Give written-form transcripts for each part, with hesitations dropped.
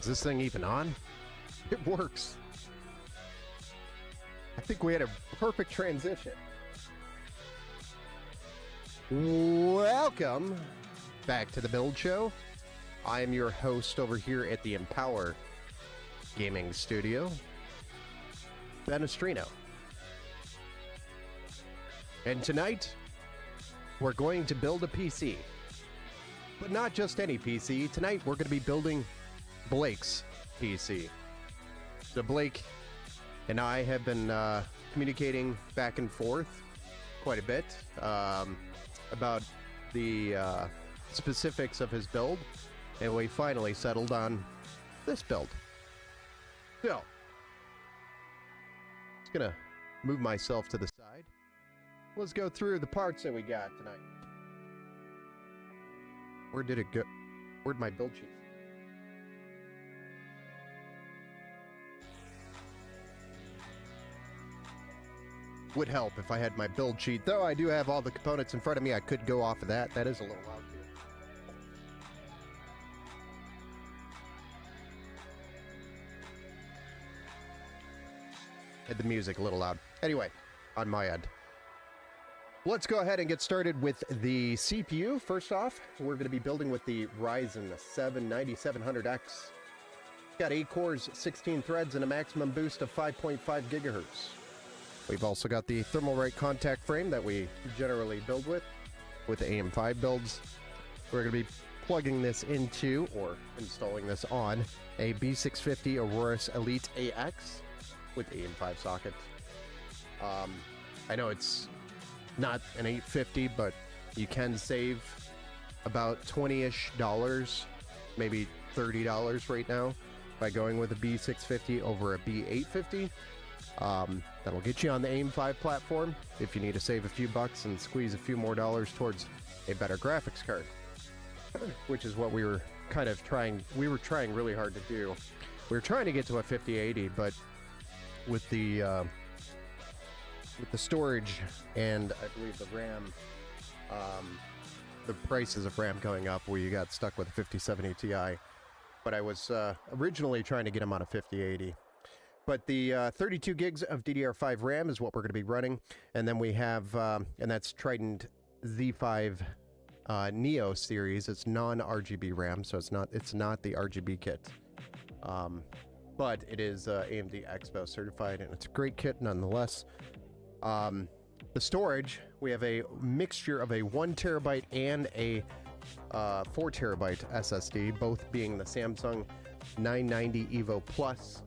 Is this thing even on? It works. I think we had a perfect transition. Welcome back to the Build Show. I am your host over here at the Empower Gaming Studio, Ben Estrino. And tonight, we're going to build a PC. But not just any PC. Tonight, we're going to be building Blake's PC. So Blake and I have been communicating back and forth quite a bit about the specifics of his build, and we finally settled on this build. So, just gonna move myself to the side. Let's go through the parts that we got tonight. Where did it go? Where'd my build sheet? Would help if I had my build sheet, though I do have all the components in front of me. I could go off of that. That is a little loud too. Had the music a little loud. Anyway, on my end. Let's go ahead and get started with the CPU. First off, we're going to be building with the Ryzen 7 9700X. Got 8 cores, 16 threads, and a maximum boost of 5.5 gigahertz. We've also got the Thermalright contact frame that we generally build with the AM5 builds. We're going to be plugging this into, or installing this on, a B650 Aorus Elite AX with AM5 socket. I know it's not an 850, but you can save about $20-ish, maybe $30 right now by going with a B650 over a B850. That'll get you on the AM5 platform if you need to save a few bucks and squeeze a few more dollars towards a better graphics card, which is what we were kind of trying. We were trying really hard to do. We were trying to get to a 5080, but with the storage and I believe the RAM, the prices of RAM going up, we got stuck with a 5070 Ti. But I was originally trying to get them on a 5080. But the 32 gigs of DDR5 RAM is what we're going to be running. And then we have, and that's Trident Z5 Neo series. It's non-RGB RAM, so it's not the RGB kit. But it is AMD Expo certified, and it's a great kit nonetheless. The storage, we have a mixture of a 1 terabyte and a 4 terabyte SSD, both being the Samsung 990 EVO Plus.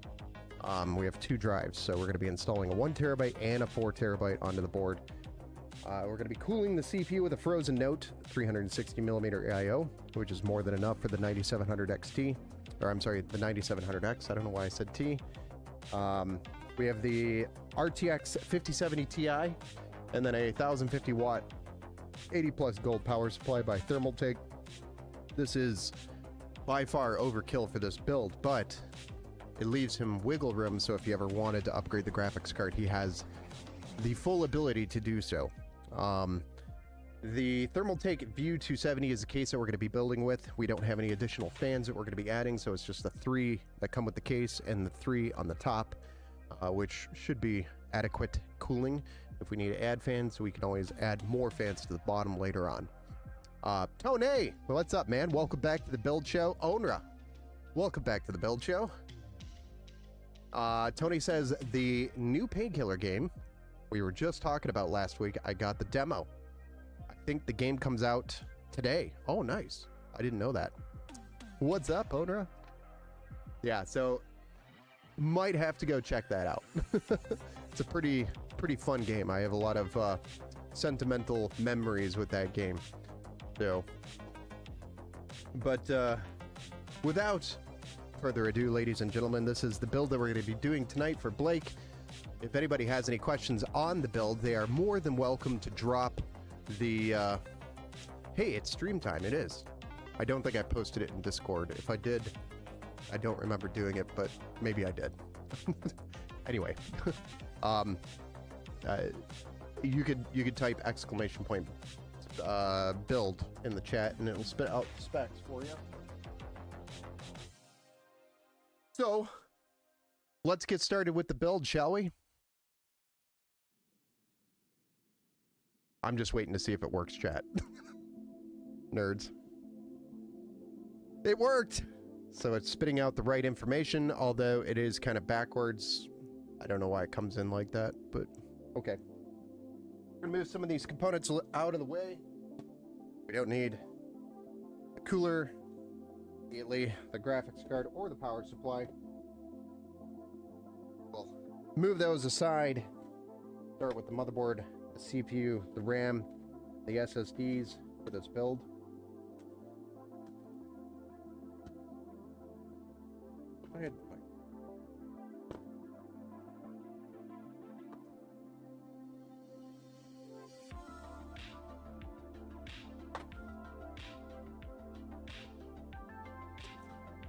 We have 2 drives, so we're going to be installing a 1 terabyte and a 4 terabyte onto the board. We're going to be cooling the CPU with a Frozen Note 360mm AIO, which is more than enough for the 9700 XT, or I'm sorry, the 9700X. I don't know why I said T. We have the RTX 5070 Ti, and then a 1050 watt 80 plus gold power supply by Thermaltake. This is by far overkill for this build, but it leaves him wiggle room, so if he ever wanted to upgrade the graphics card, he has the full ability to do so. The Thermaltake View 270 is the case that we're going to be building with. We don't have any additional fans that we're going to be adding, so it's just the 3 that come with the case and the 3 on the top, which should be adequate cooling. If we need to add fans, we can always add more fans to the bottom later on. Tony, what's up, man? Welcome back to the Build Show. Onra, welcome back to the Build Show. Tony says the new Painkiller game we were just talking about last week, I got the demo. I think the game comes out today. Oh, nice. I didn't know that. What's up, Onra? Yeah, so might have to go check that out. It's a pretty fun game. I have a lot of sentimental memories with that game. So, but without further ado, ladies and gentlemen, this is the build that we're going to be doing tonight for Blake. If anybody has any questions on the build, they are more than welcome to drop the hey, it's stream time. It is. I don't think I posted it in Discord. If I did, I don't remember doing it, but maybe I did. Anyway, you could type exclamation point build in the chat and it'll spit out the specs for you. So, let's get started with the build, shall we? I'm just waiting to see if it works, chat. Nerds. It worked! So it's spitting out the right information, although it is kind of backwards. I don't know why it comes in like that, but okay. We're gonna move some of these components out of the way. We don't need the cooler, immediately the graphics card, or the power supply. We'll move those aside. Start with the motherboard, the CPU, the RAM, the SSDs for this build. Go ahead.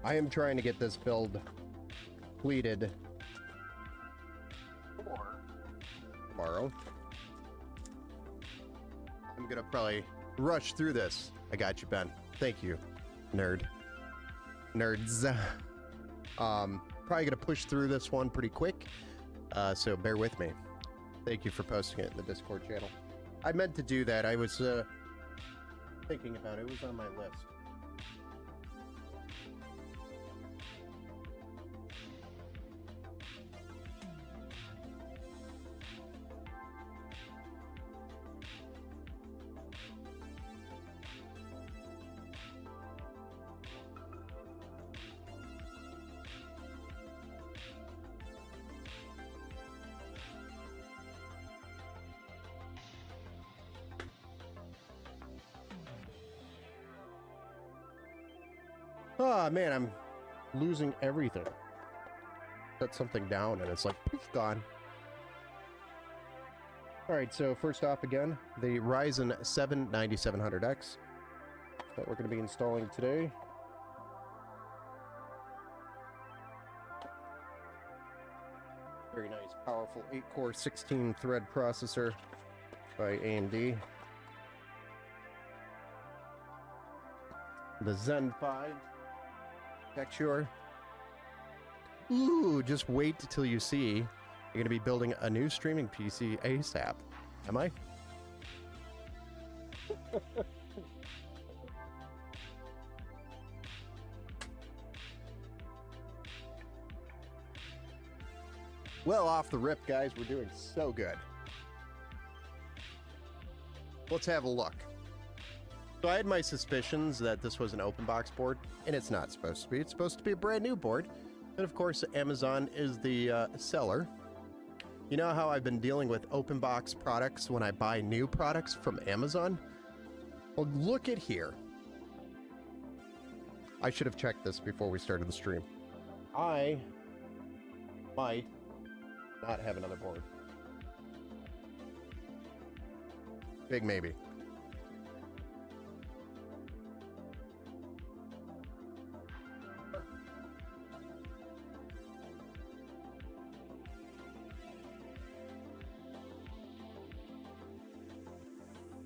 I am trying to get this build completed for tomorrow. I'm gonna probably rush through this. I got you, Ben. Thank you, nerd. Nerds. Probably gonna push through this one pretty quick, so bear with me. Thank you for posting it in the Discord channel. I meant to do that. I was thinking about it. It was on my list. Oh man, I'm losing everything. Set something down and it's like poof, gone. Alright, so first off again, the Ryzen 7 9700X that we're going to be installing today. Very nice, powerful 8-core 16-thread processor by AMD. The Zen 5 Texture. Ooh, just wait till you see. You're going to be building a new streaming PC ASAP. Am I? Well, off the rip, guys, we're doing so good. Let's have a look. So I had my suspicions that this was an open box board, and it's not supposed to be. It's supposed to be a brand new board. And of course, Amazon is the seller. You know how I've been dealing with open box products when I buy new products from Amazon? Well, look at here. I should have checked this before we started the stream. I might not have another board. Big maybe.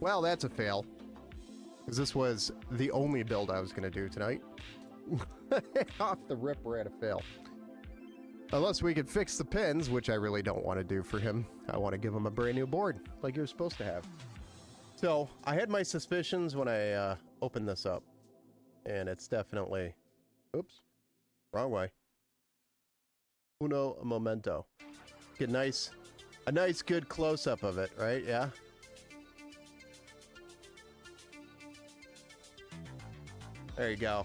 Well, that's a fail, because this was the only build I was going to do tonight. Off the rip, we're at a fail. Unless we could fix the pins, which I really don't want to do for him. I want to give him a brand new board, like you're supposed to have. So, I had my suspicions when I opened this up. And it's definitely... Oops. Wrong way. Uno momento. Get a nice good close-up of it, right? Yeah? There you go.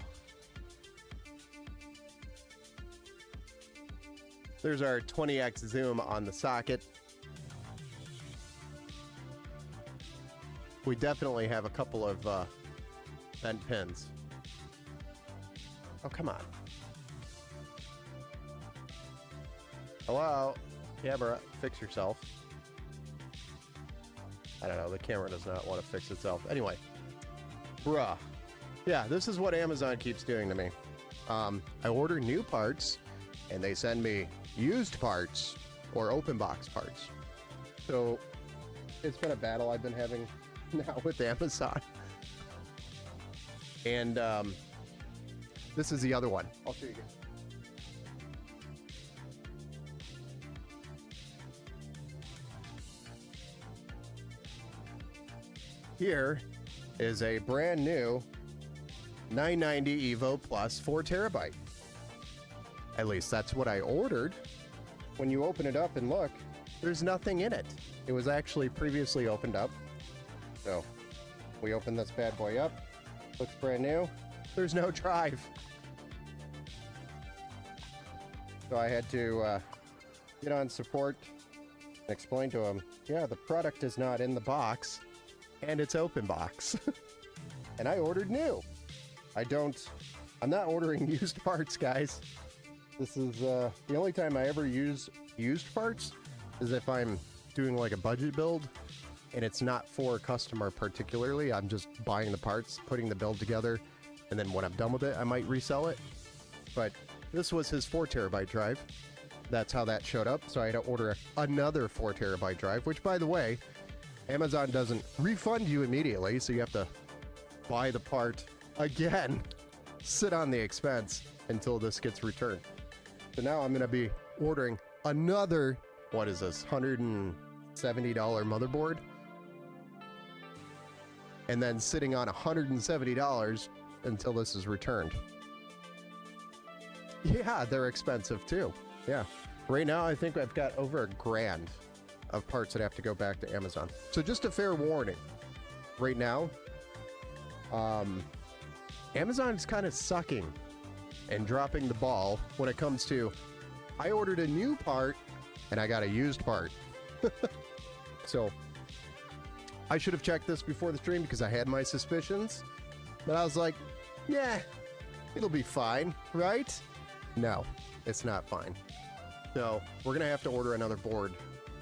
There's our 20x zoom on the socket. We definitely have a couple of bent pins. Oh, come on. Hello? Camera, fix yourself. I don't know, the camera does not want to fix itself. Anyway. Bruh. Yeah, this is what Amazon keeps doing to me. I order new parts, and they send me used parts or open box parts. So it's been a battle I've been having now with Amazon. And this is the other one. I'll show you again. here is a brand new 990 Evo Plus 4 terabyte. At least that's what I ordered. When you open it up and look, there's nothing in it. It was actually previously opened up. So we open this bad boy up. Looks brand new. There's no drive. So I had to get on support and explain to them, yeah, the product is not in the box and it's open box. And I ordered new. I'm not ordering used parts, guys. This is the only time I ever use used parts is if I'm doing like a budget build and it's not for a customer particularly. I'm just buying the parts, putting the build together, and then when I'm done with it, I might resell it. But this was his 4 terabyte drive. That's how that showed up. So I had to order another 4 terabyte drive, which, by the way, Amazon doesn't refund you immediately, so you have to buy the part again, sit on the expense until this gets returned. So now I'm going to be ordering another, what is this, $170 motherboard? And then sitting on $170 until this is returned. Yeah, they're expensive too. Yeah. Right now, I think I've got over $1,000 of parts that have to go back to Amazon. So just a fair warning. Right now, Amazon's kind of sucking and dropping the ball when it comes to, I ordered a new part and I got a used part. So I should have checked this before the stream because I had my suspicions, but I was like, yeah, it'll be fine, right? No, it's not fine. So we're gonna have to order another board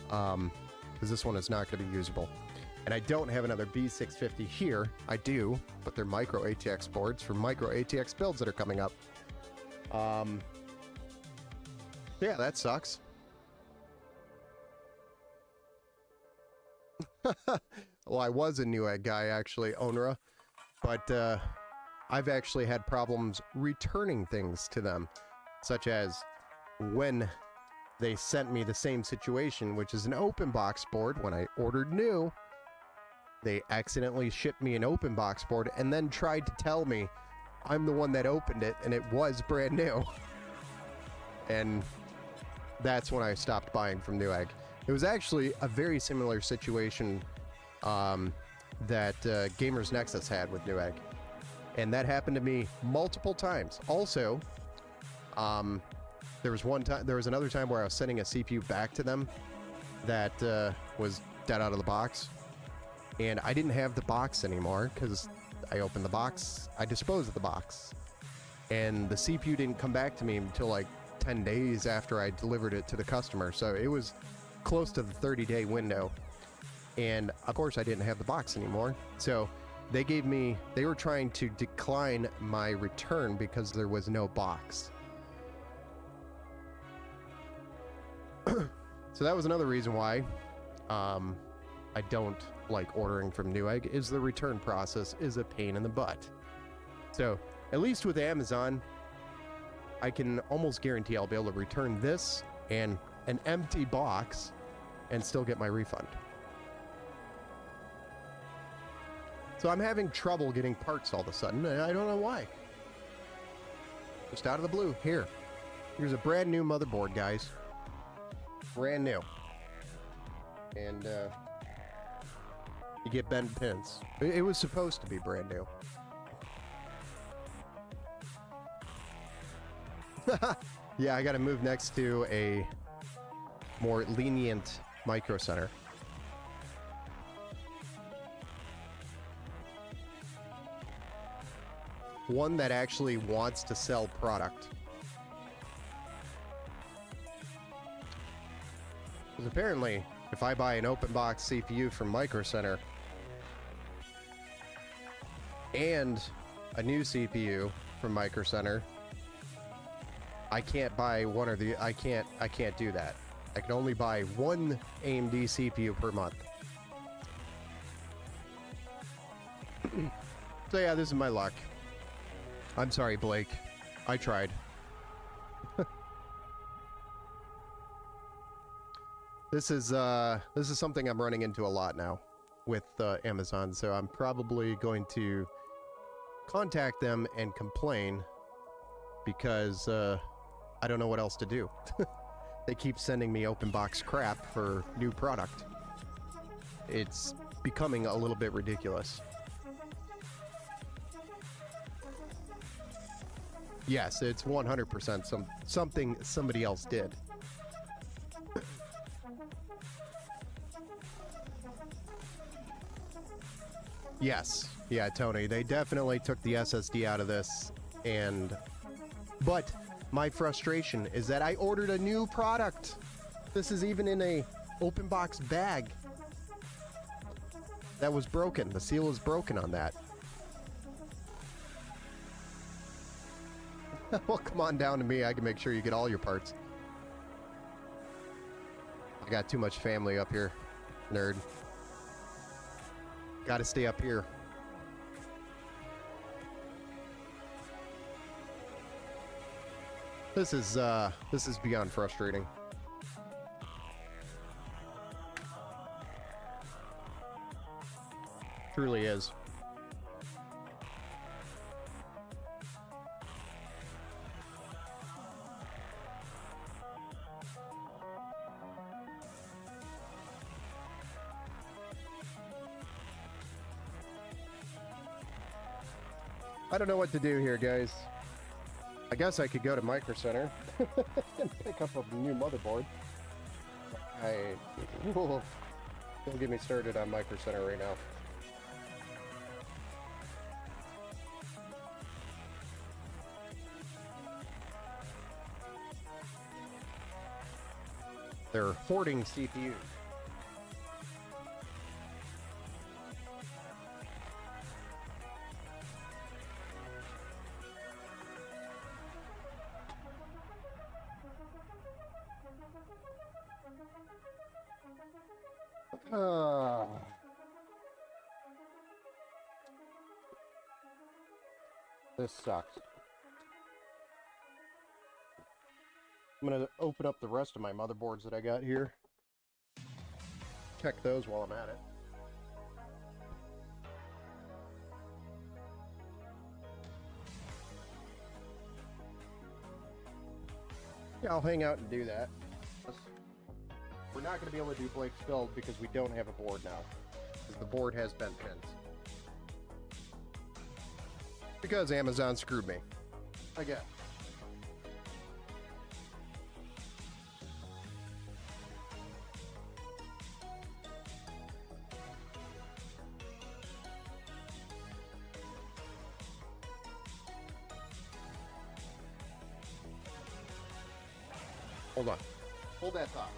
because this one is not gonna be usable. And I don't have another B650 here. I do, but they're micro ATX boards for micro ATX builds that are coming up. Yeah, that sucks. Well, I was a Newegg guy, actually, Onra, but I've actually had problems returning things to them, such as when they sent me the same situation, which is an open box board. When I ordered new, they accidentally shipped me an open box board and then tried to tell me I'm the one that opened it and it was brand new. And that's when I stopped buying from Newegg. It was actually a very similar situation that Gamers Nexus had with Newegg. And that happened to me multiple times. Also, there was another time where I was sending a CPU back to them that was dead out of the box. And I didn't have the box anymore because I opened the box, I disposed of the box. And the CPU didn't come back to me until like 10 days after I delivered it to the customer. So it was close to the 30-day window. And of course I didn't have the box anymore. So they were trying to decline my return because there was no box. So that was another reason why I don't like ordering from Newegg, is the return process is a pain in the butt. So at least with Amazon, I can almost guarantee I'll be able to return this and an empty box and still get my refund. So I'm having trouble getting parts all of a sudden, and I don't know why. Just out of the blue. Here's a brand new motherboard, guys. Brand new. And you get bent pins. It was supposed to be brand new. Yeah, I gotta move next to a more lenient Micro Center. One that actually wants to sell product. Because apparently, if I buy an open box CPU from Micro Center and a new CPU from Micro Center, I can't buy one or the I can't do that. I can only buy one AMD CPU per month. So yeah, this is my luck. I'm sorry, Blake. I tried. This is something I'm running into a lot now with Amazon, so I'm probably going to contact them and complain because I don't know what else to do. They keep sending me open box crap for new product. It's becoming a little bit ridiculous. Yes, it's 100% something somebody else did. Yes. Yeah, Tony, they definitely took the SSD out of this, but my frustration is that I ordered a new product. This is even in a open box bag that was broken. The seal is broken on that. Well, come on down to me. I can make sure you get all your parts. I got too much family up here, nerd. Gotta stay up here. This is beyond frustrating. Truly is. I don't know what to do here, guys. I guess I could go to Micro Center and pick up a new motherboard. Don't get me started on Micro Center right now. They're hoarding CPUs. This sucks. I'm gonna open up the rest of my motherboards that I got here. Check those while I'm at it. Yeah, I'll hang out and do that. We're not going to be able to do Blake's build because we don't have a board now. Because the board has bent pins. Because Amazon screwed me. Again. Hold on. Hold that thought.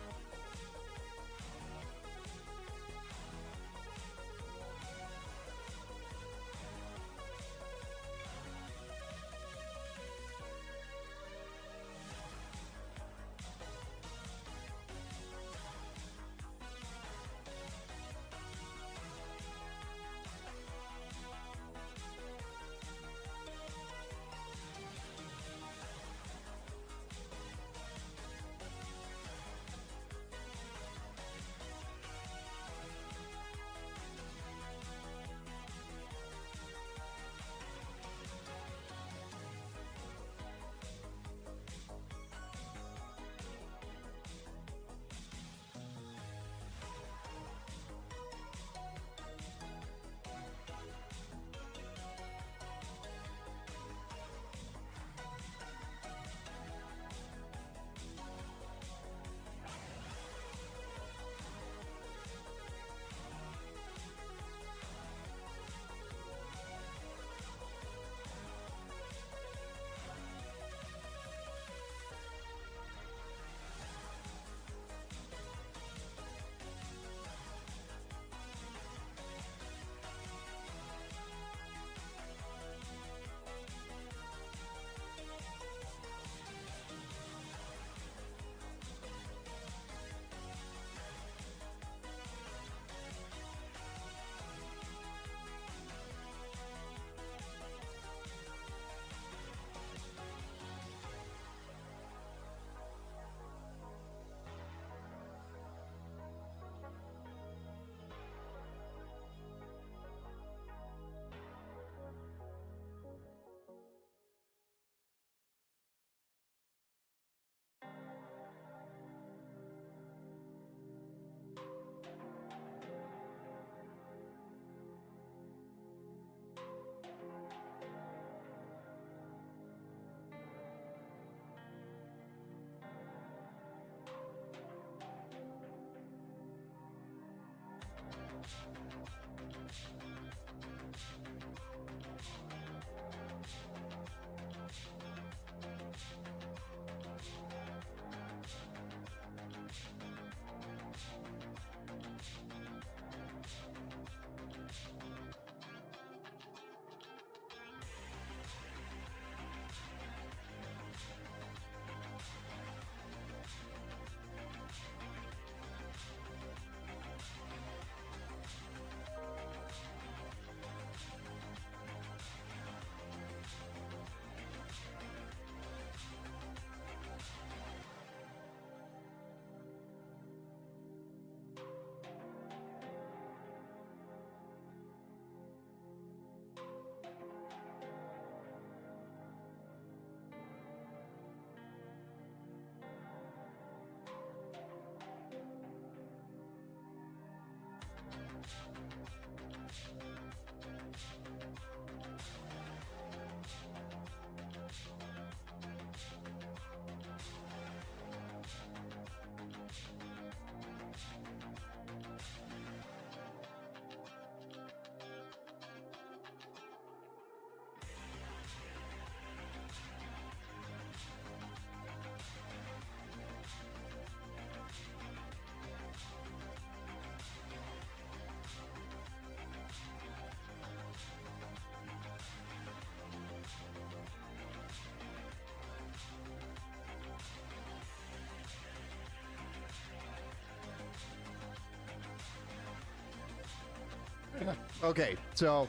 Okay, so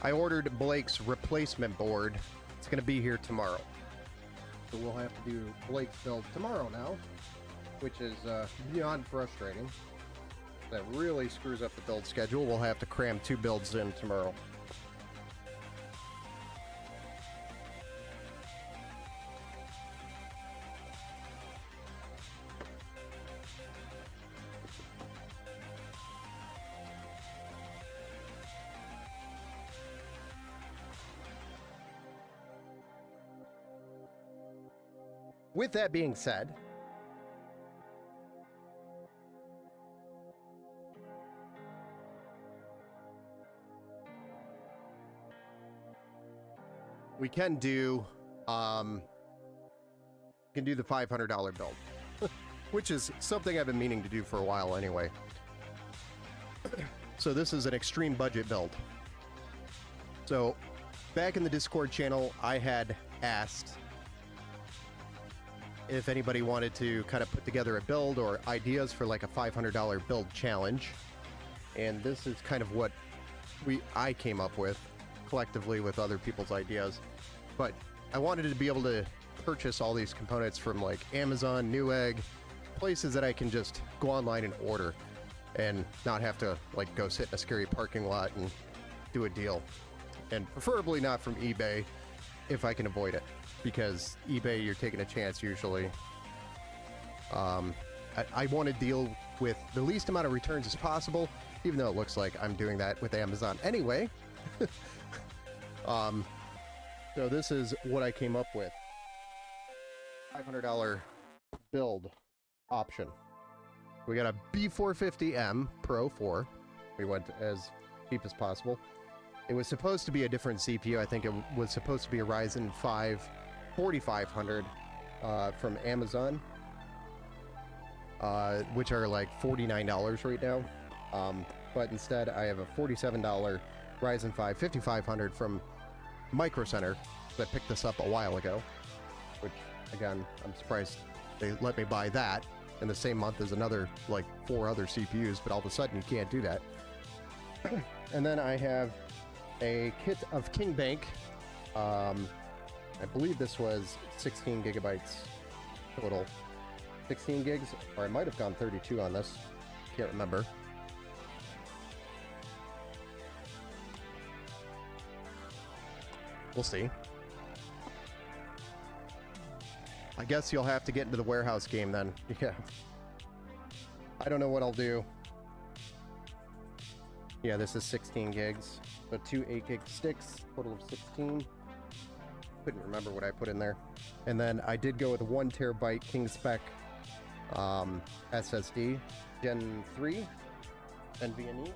I ordered Blake's replacement board. It's going to be here tomorrow. So we'll have to do Blake's build tomorrow now, which is beyond frustrating. That really screws up the build schedule. We'll have to cram 2 builds in tomorrow. With that being said, we can do the $500 build, which is something I've been meaning to do for a while anyway. So this is an extreme budget build. So back in the Discord channel, I had asked if anybody wanted to kind of put together a build or ideas for like a $500 build challenge. And this is kind of what I came up with collectively with other people's ideas. But I wanted to be able to purchase all these components from like Amazon, Newegg, places that I can just go online and order and not have to like go sit in a scary parking lot and do a deal. And preferably not from eBay if I can avoid it, because eBay, you're taking a chance usually. I want to deal with the least amount of returns as possible, even though it looks like I'm doing that with Amazon anyway. So this is what I came up with. $500 build option. We got a B450M Pro 4. We went as cheap as possible. It was supposed to be a different CPU. I think it was supposed to be a Ryzen 5 4500 from Amazon, which are like $49 right now. But instead, I have a $47 Ryzen 5 5500 from Micro Center that picked this up a while ago, which, again, I'm surprised they let me buy that in the same month as another, like, 4 other CPUs, but all of a sudden you can't do that. And then I have a kit of King Bank. I believe this was 16 gigabytes total. 16 gigs, or I might have gone 32 on this. Can't remember. We'll see. I guess you'll have to get into the warehouse game then. Yeah. I don't know what I'll do. Yeah, this is 16 gigs. So 2 8-gig sticks, total of 16. Couldn't remember what I put in there. And then I did go with a 1 terabyte King Spec SSD, Gen 3, NVMe.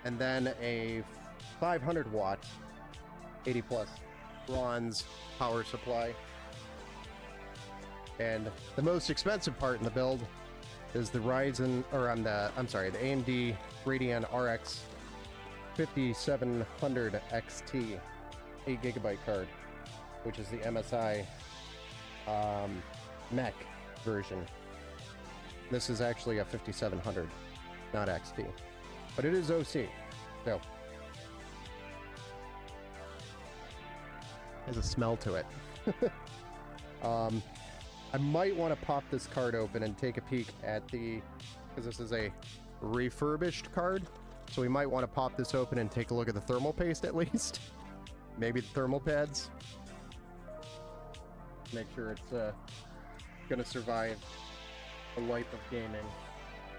and then a 500 watt 80 plus bronze power supply. And the most expensive part in the build is the Ryzen, or the AMD Radeon RX 5700 XT 8GB card, which is the MSI mech version. This is actually a 5700, not XT, but it is OC. So has a smell to it. I might want to pop this card open and take a peek at the, because this is a refurbished card, so we might want to pop this open and take a look at the thermal paste at least. Maybe the thermal pads. Make sure it's gonna survive the life of gaming.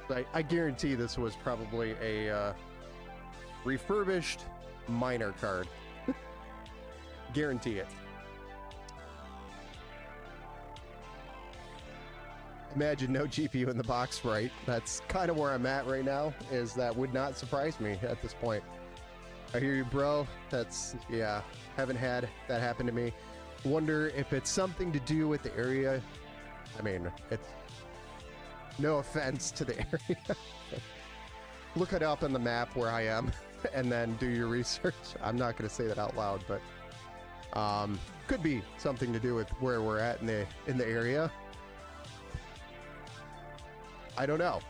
But I guarantee this was probably a refurbished miner card. Guarantee it. Imagine no GPU in the box, right? That's kind of where I'm at right now, is that would not surprise me at this point. I hear you, bro. That's, yeah, haven't had that happen to me. Wonder if it's something to do with the area. I mean, it's no offense to the area. Look it up on the map where I am and then do your research. I'm not going to say that out loud, but could be something to do with where we're at in the area. I don't know.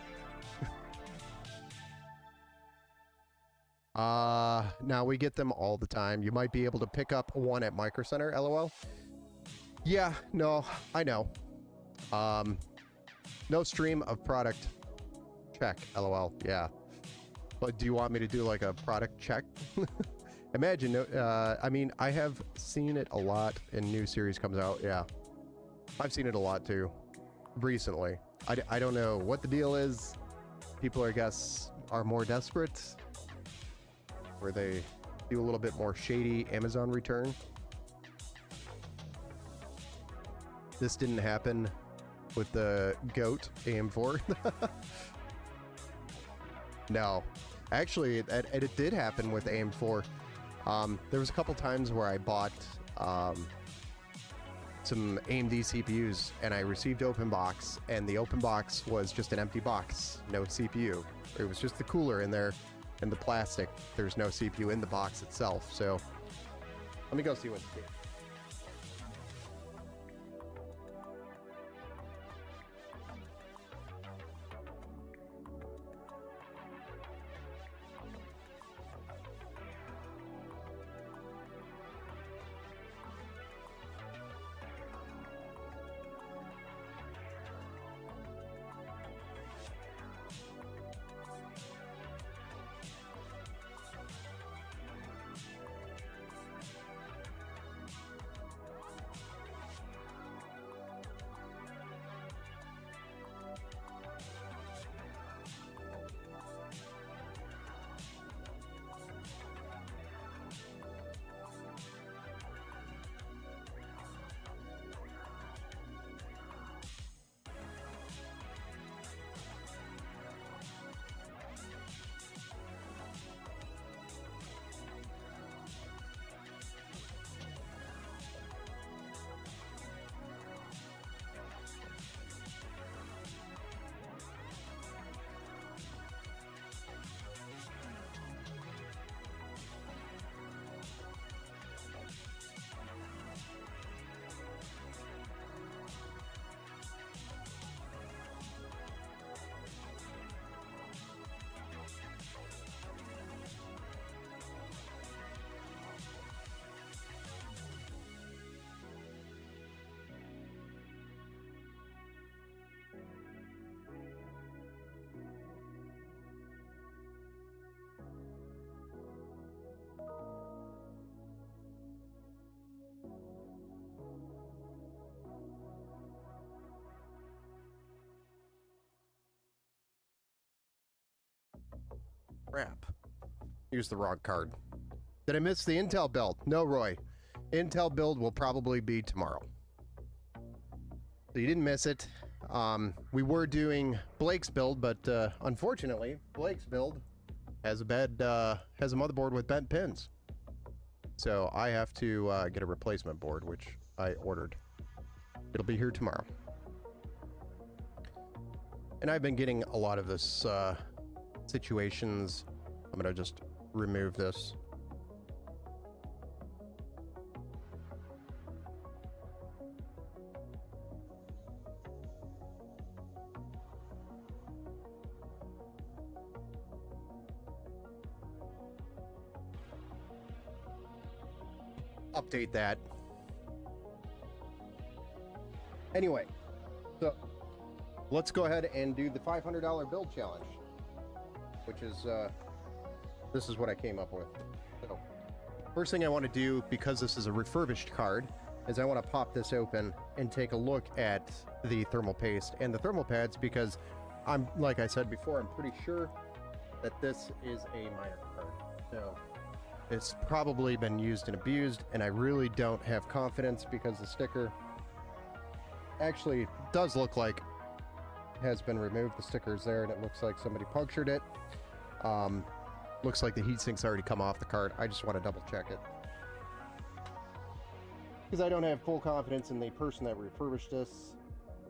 Now we get them all the time. You might be able to pick up one at Micro Center, LOL. Yeah, no, I know. No stream of product check, LOL. Yeah. But do you want me to do like a product check? Imagine, I mean, I have seen it a lot in new series comes out. Yeah. I've seen it a lot too. Recently. I don't know what the deal is. People, I guess, are more desperate. Where they do a little bit more shady Amazon return. This didn't happen with the GOAT AM4. No. Actually, it did happen with AM4. There was a couple times where I bought some AMD CPUs and I received open box, and the open box was just an empty box, no CPU. It was just the cooler in there and the plastic. There's no CPU in the box itself. So let me go see what's here. Crap. Use the wrong card. Did I miss the Intel build? No, Roy. Intel build will probably be tomorrow. So you didn't miss it. We were doing Blake's build, but unfortunately, Blake's build has a motherboard with bent pins. So I have to get a replacement board, which I ordered. It'll be here tomorrow. And I've been getting a lot of this situations. I'm gonna just remove this. Update that. Anyway, so let's go ahead and do the $500 build challenge, which is this is what I came up with. So first thing I want to do, because this is a refurbished card, is I want to pop this open and take a look at the thermal paste and the thermal pads, because I'm, like I said before, I'm pretty sure that this is a minor card. So it's probably been used and abused, and I really don't have confidence because the sticker actually does look like it has been removed. The sticker's there, and it looks like somebody punctured it. Looks like the heatsink's already come off the card. I just want to double check it, because I don't have full confidence in the person that refurbished this,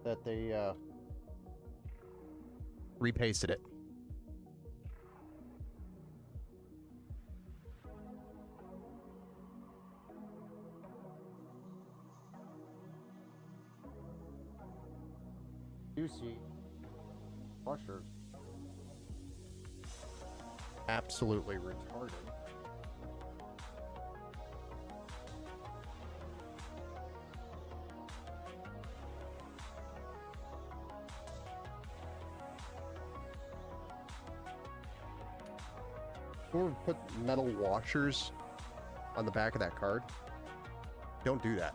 that they repasted it. Juicy washers. Absolutely retarded. Or put metal washers on the back of that card. Don't do that.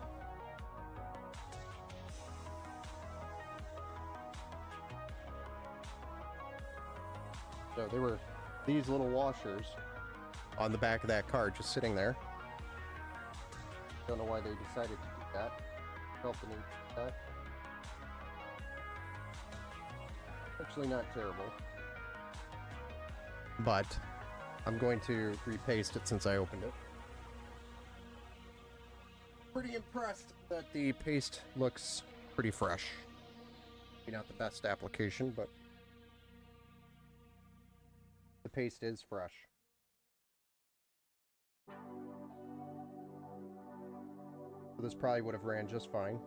So there were these little washers on the back of that card just sitting there. Don't know why they decided to do that. Felt the need to do that. Actually not terrible. But I'm going to repaste it since I opened it. Pretty impressed that the paste looks pretty fresh. Maybe not the best application, but the paste is fresh. So this probably would have ran just fine.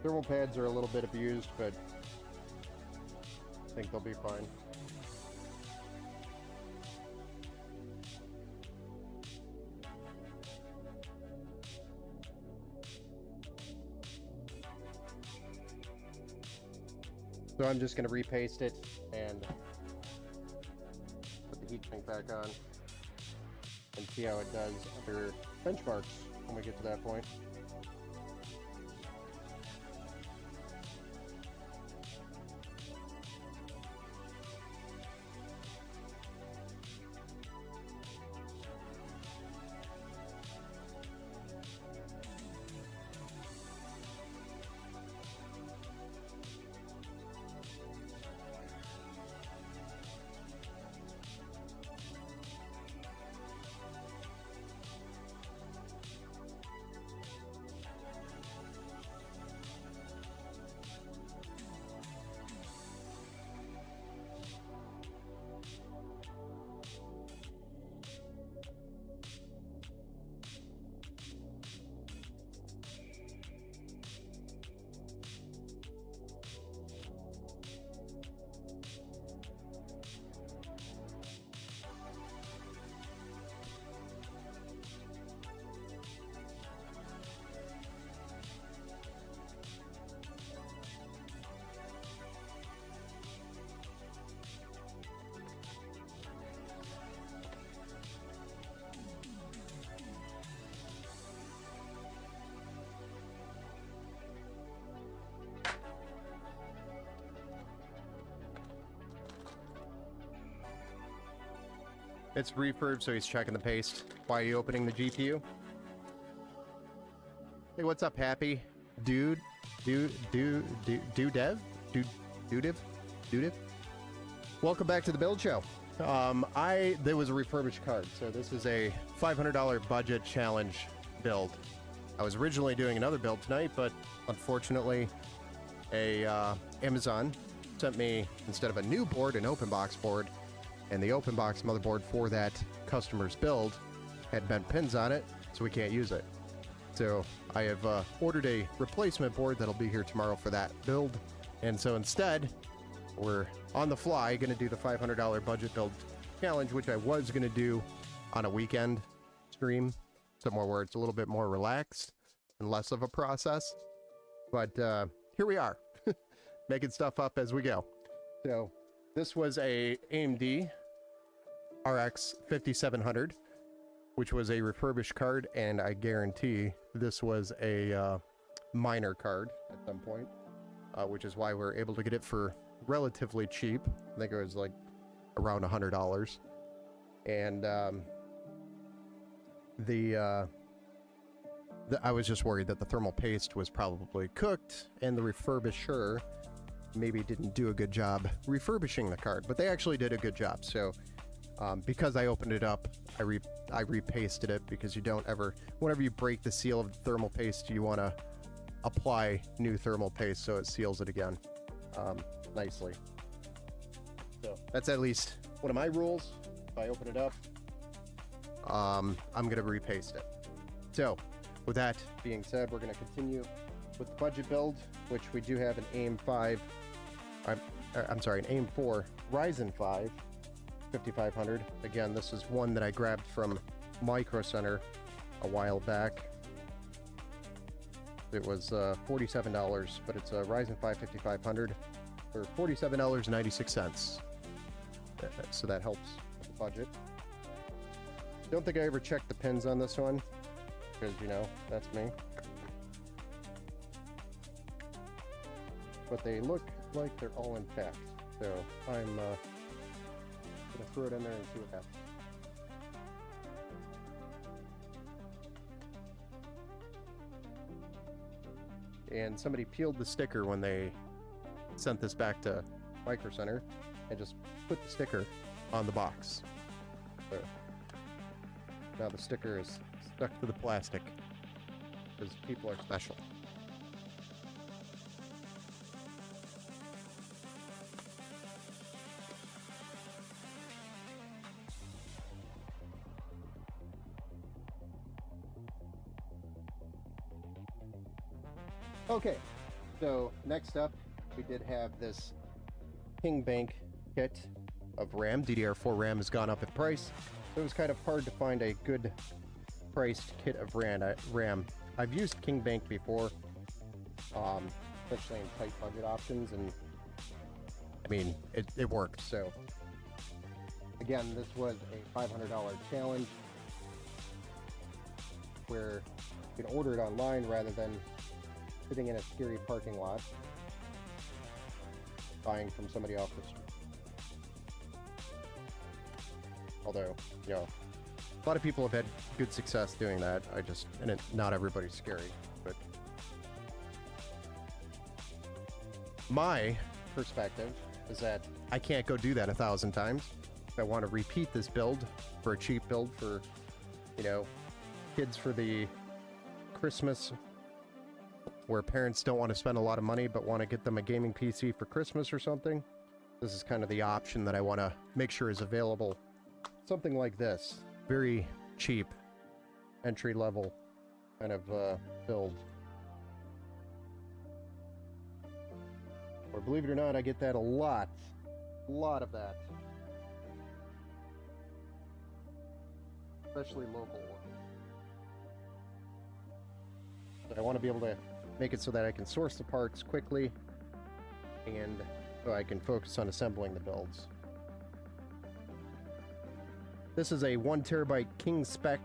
Thermal pads are a little bit abused, but I think they'll be fine. So I'm just going to repaste it and put the heat sink back on and see how it does under benchmarks when we get to that point. It's refurb, so he's checking the paste. Why are you opening the GPU? Hey, what's up, Happy? Dude? Dudev? Dudev? Welcome back to the build show. There was a refurbished card, so this is a $500 budget challenge build. I was originally doing another build tonight, but unfortunately, Amazon sent me, instead of a new board, an open box board, and the open box motherboard for that customer's build had bent pins on it, so we can't use it. So I have ordered a replacement board that'll be here tomorrow for that build, and so instead, we're on the fly going to do the $500 budget build challenge, which I was going to do on a weekend stream, somewhere where it's a little bit more relaxed and less of a process. But here we are, making stuff up as we go. So this was a AMD RX 5700, which was a refurbished card, and I guarantee this was a minor card at some point, which is why we're able to get it for relatively cheap. I think it was like around $100. And I was just worried that the thermal paste was probably cooked, and the refurbisher maybe didn't do a good job refurbishing the card, but they actually did a good job. So because I opened it up, I repasted it, because you don't ever, whenever you break the seal of the thermal paste, you want to apply new thermal paste so it seals it again nicely. So that's at least one of my rules. If I open it up, I'm going to repaste it. So with that being said, we're going to continue with the budget build, which we do have an AIM 4 Ryzen 5 5500. Again, this is one that I grabbed from Micro Center a while back. It was $47, but it's a Ryzen 5 5500 for $47.96. So that helps with the budget. Don't think I ever checked the pins on this one, because, you know, that's me. But they look like they're all intact. So I'm gonna throw it in there and see what happens. And somebody peeled the sticker when they sent this back to Micro Center and just put the sticker on the box. So now the sticker is stuck to the plastic, because people are special. Okay, so next up, we did have this King Bank kit of RAM. DDR4 RAM has gone up in price, so it was kind of hard to find a good priced kit of RAM. I've used King Bank before, especially in tight budget options, and I mean, it worked. So again, this was a $500 challenge where you can order it online rather than sitting in a scary parking lot buying from somebody off the street. Although, you know, a lot of people have had good success doing that. Not everybody's scary, but my perspective is that I can't go do that 1,000 times. If I want to repeat this build for a cheap build for, you know, kids for the Christmas, where parents don't want to spend a lot of money but want to get them a gaming PC for Christmas or something, this is kind of the option that I want to make sure is available. Something like this, very cheap, entry-level kind of build. Or believe it or not, I get that a lot of that, especially local. But I want to be able to make it so that I can source the parts quickly, and so I can focus on assembling the builds. This is a 1 terabyte King Spec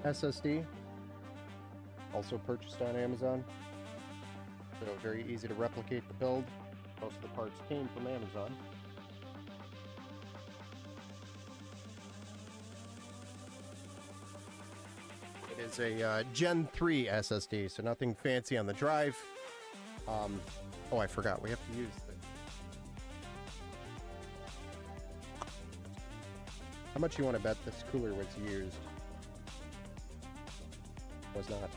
SSD, also purchased on Amazon. So very easy to replicate the build. Most of the parts came from Amazon. is a Gen 3 SSD, so nothing fancy on the drive. Oh, I forgot. We have to use the... How much you want to bet this cooler was used? Was not.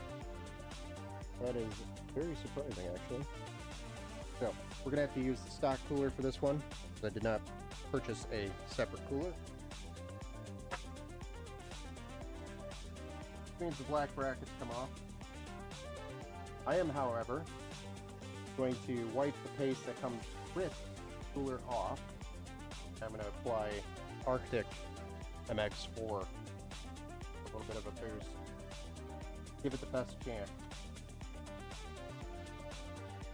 That is very surprising, actually. So, we're going to have to use the stock cooler for this one, because I did not purchase a separate cooler. Which means the black brackets come off. I am, however, going to wipe the paste that comes with the cooler off. I'm going to apply Arctic MX4. A little bit of a boost. Give it the best chance.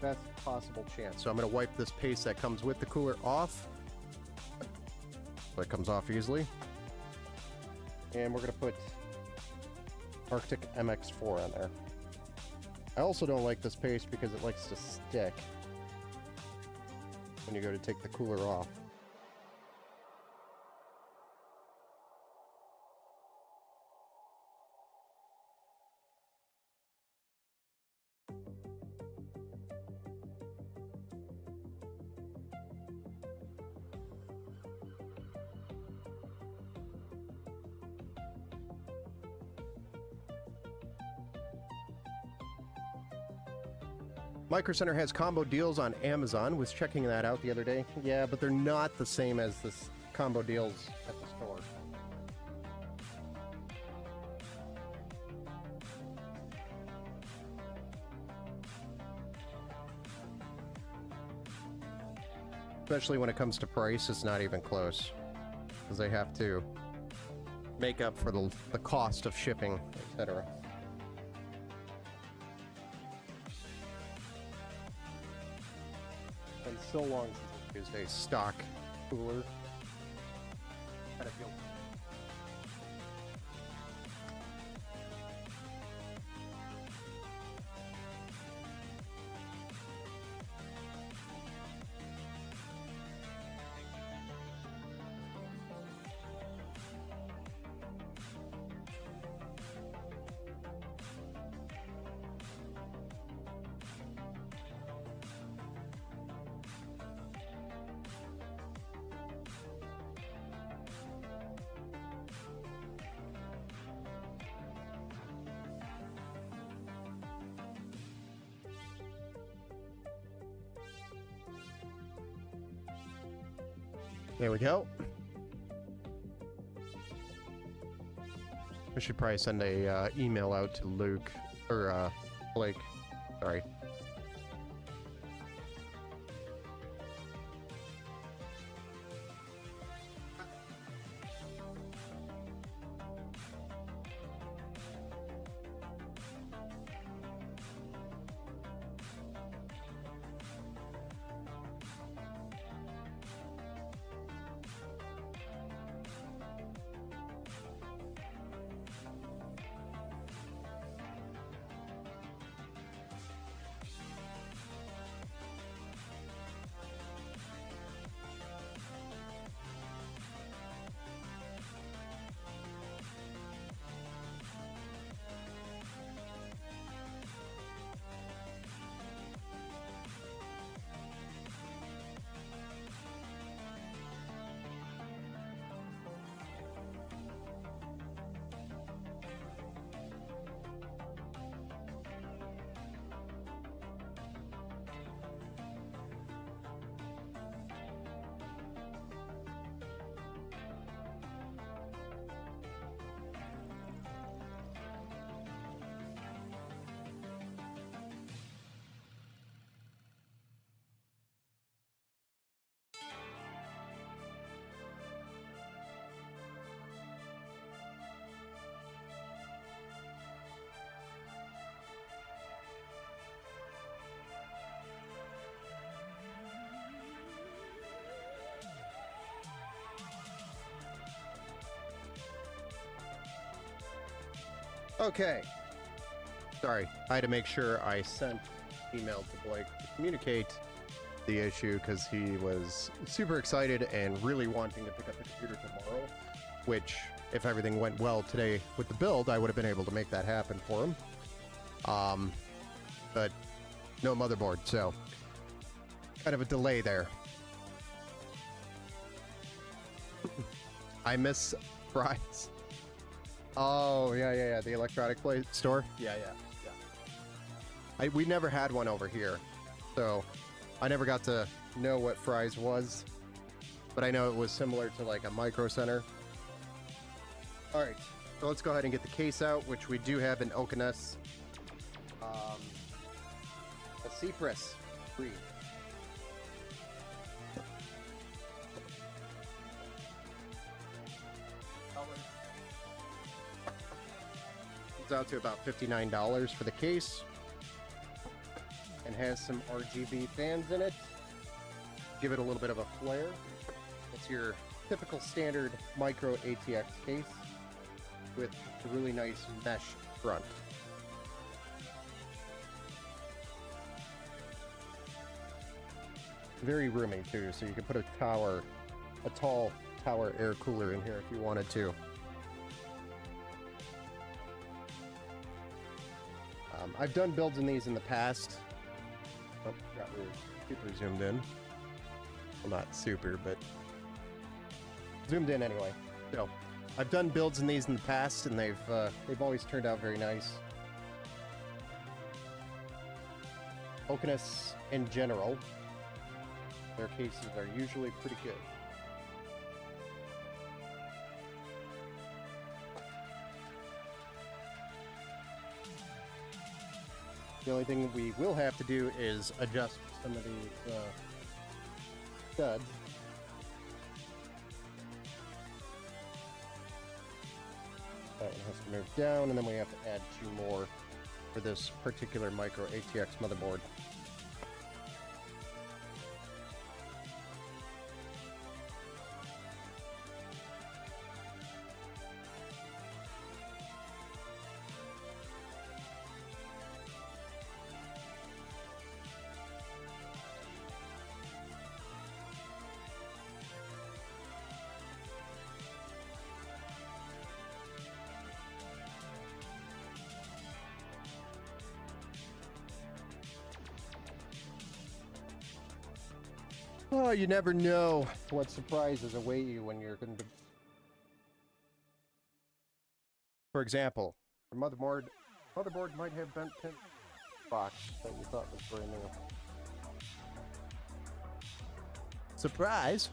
Best possible chance. So I'm going to wipe this paste that comes with the cooler off. So it comes off easily. And we're going to put Arctic MX4 on there. I also don't like this paste because it likes to stick when you go to take the cooler off. Micro Center has combo deals on Amazon. Was checking that out the other day. Yeah, but they're not the same as this combo deals at the store. Especially when it comes to price, it's not even close. Because they have to make up for the cost of shipping, etc. So long since I've used a stock cooler. Kind of feel. There we go. I should probably send a email out to Luke, or Blake, sorry. Okay. Sorry, I had to make sure I sent email to Blake to communicate the issue because he was super excited and really wanting to pick up the computer tomorrow. which, if everything went well today with the build, I would have been able to make that happen for him. But no motherboard, so kind of a delay there. I miss Fry's. Oh, yeah. The electronic play store. Yeah. We never had one over here, so I never got to know what Fry's was, but I know it was similar to like a Micro Center. All right, so let's go ahead and get the case out, which we do have an Oakiness, a Cypress free. It's out to about $59 for the case, and has some RGB fans in it. Give it a little bit of a flare. It's your typical standard micro ATX case with a really nice mesh front. Very roomy too, so you can put a tall tower air cooler in here if you wanted to. I've done builds in these in the past. Oh, got really super zoomed in. Well, not super, but zoomed in anyway. So, I've done builds in these in the past, and they've always turned out very nice. Oakiness in general, their cases are usually pretty good. The only thing we will have to do is adjust some of these studs. That one has to move down, and then we have to add 2 more for this particular micro ATX motherboard. Oh, you never know what surprises await you when you're going to... For example, the motherboard might have bent pin box that you thought was brand new. Surprise!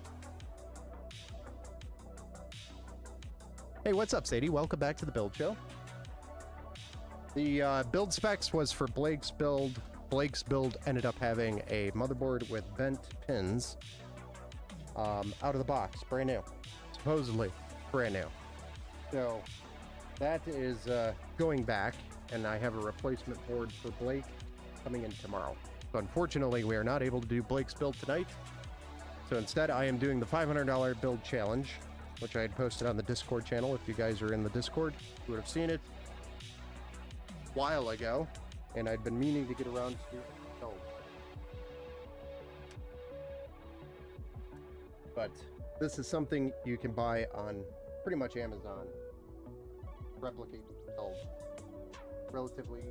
Hey, what's up, Sadie? Welcome back to the Build Show. The build specs was for Blake's build. Blake's build ended up having a motherboard with bent pins out of the box, brand new. Supposedly brand new. So that is going back, and I have a replacement board for Blake coming in tomorrow. So unfortunately, we are not able to do Blake's build tonight. So instead, I am doing the $500 build challenge, which I had posted on the Discord channel. If you guys are in the Discord, you would have seen it a while ago. And I'd been meaning to get around to it. So. But this is something you can buy on pretty much Amazon. Replicate build relatively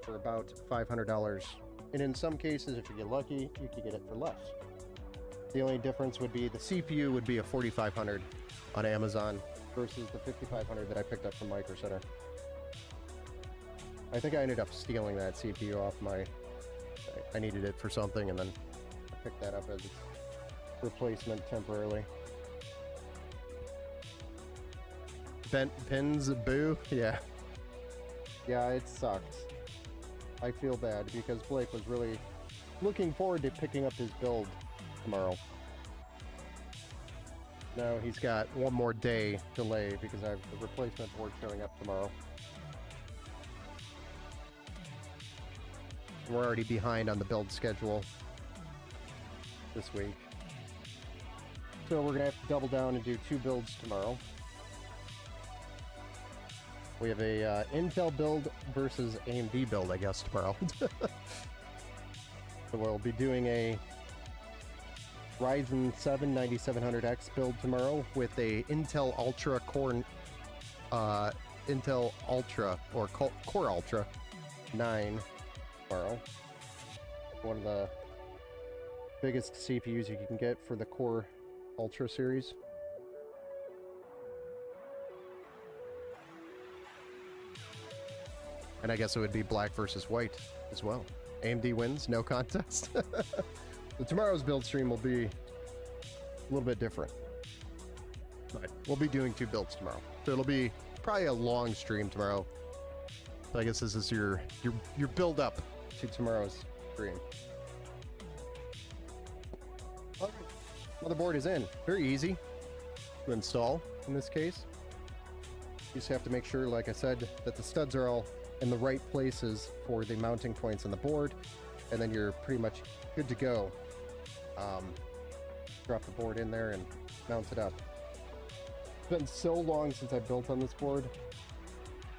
for about $500. And in some cases, if you get lucky, you can get it for less. The only difference would be the CPU would be a $4,500 on Amazon versus the $5,500 that I picked up from Micro Center. I think I ended up stealing that CPU off I needed it for something, and then I picked that up as its replacement temporarily. Bent pins, boo. Yeah, it sucked. I feel bad because Blake was really looking forward to picking up his build tomorrow. No, he's got one more day delay because I have the replacement board showing up tomorrow. We're already behind on the build schedule this week. So we're going to have to double down and do 2 builds tomorrow. We have a Intel build versus AMD build, I guess, tomorrow. So we'll be doing a Ryzen 7 9700X build tomorrow with a Intel Ultra Core, Intel Ultra or Core Ultra 9 tomorrow. One of the biggest CPUs you can get for the Core Ultra series. And I guess it would be black versus white as well. AMD wins, no contest. Tomorrow's build stream will be a little bit different. But we'll be doing 2 builds tomorrow. So it'll be probably a long stream tomorrow. So I guess this is your build up to tomorrow's stream. All right. Motherboard is in. Very easy to install in this case. You just have to make sure, like I said, that the studs are all in the right places for the mounting points on the board, and then you're pretty much good to go. Drop the board in there and mount it up. It's been so long since I built on this board.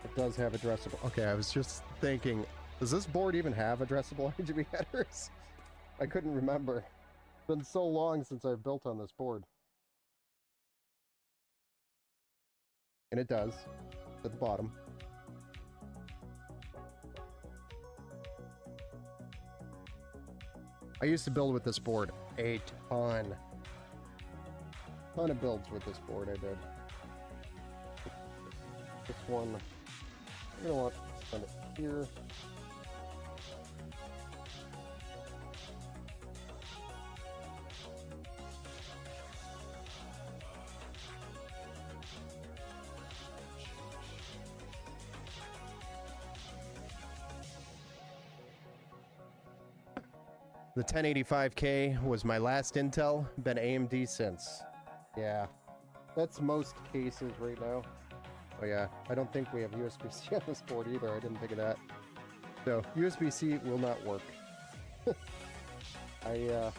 It does have addressable. Okay, I was just thinking, does this board even have addressable RGB headers? I couldn't remember. It's been so long since I've built on this board. And it does, at the bottom. I used to build with this board a ton of builds with this board. I did. This one, you know what? Send it here. The 1085K was my last Intel, been AMD since. Yeah, that's most cases right now. Oh yeah, I don't think we have USB-C on this board either, I didn't think of that. So, USB-C will not work. I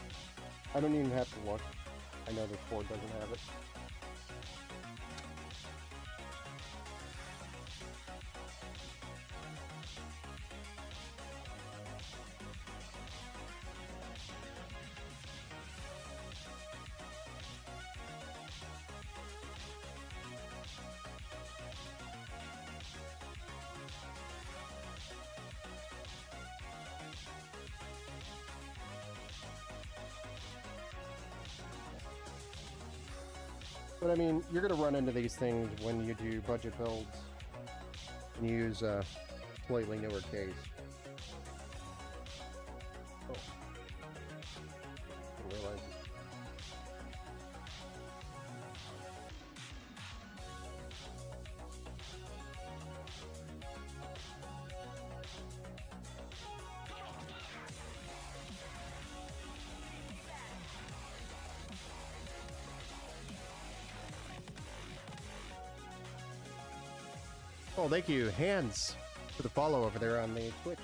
don't even have to look. I know this board doesn't have it. But I mean, you're going to run into these things when you do budget builds and you use a slightly newer case. Oh. I didn't realize. Oh, thank you, Hands, for the follow over there on the Twitch.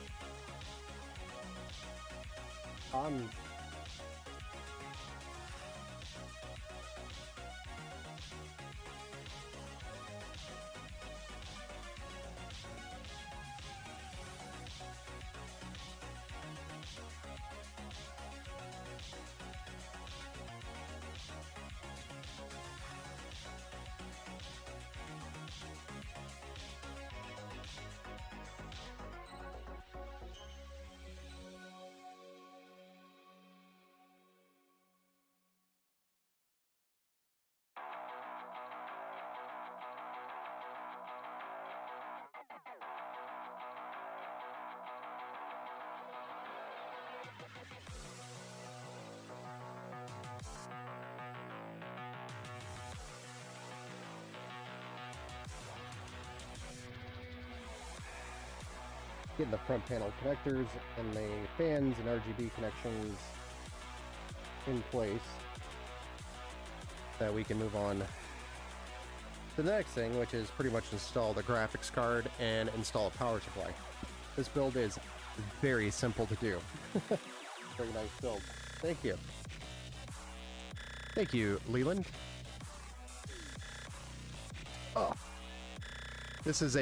Getting the front panel connectors and the fans and RGB connections in place, that we can move on to the next thing, which is pretty much install the graphics card and install a power supply. This build is very simple to do. Very nice build. Thank you. Thank you, Leland. Oh. This is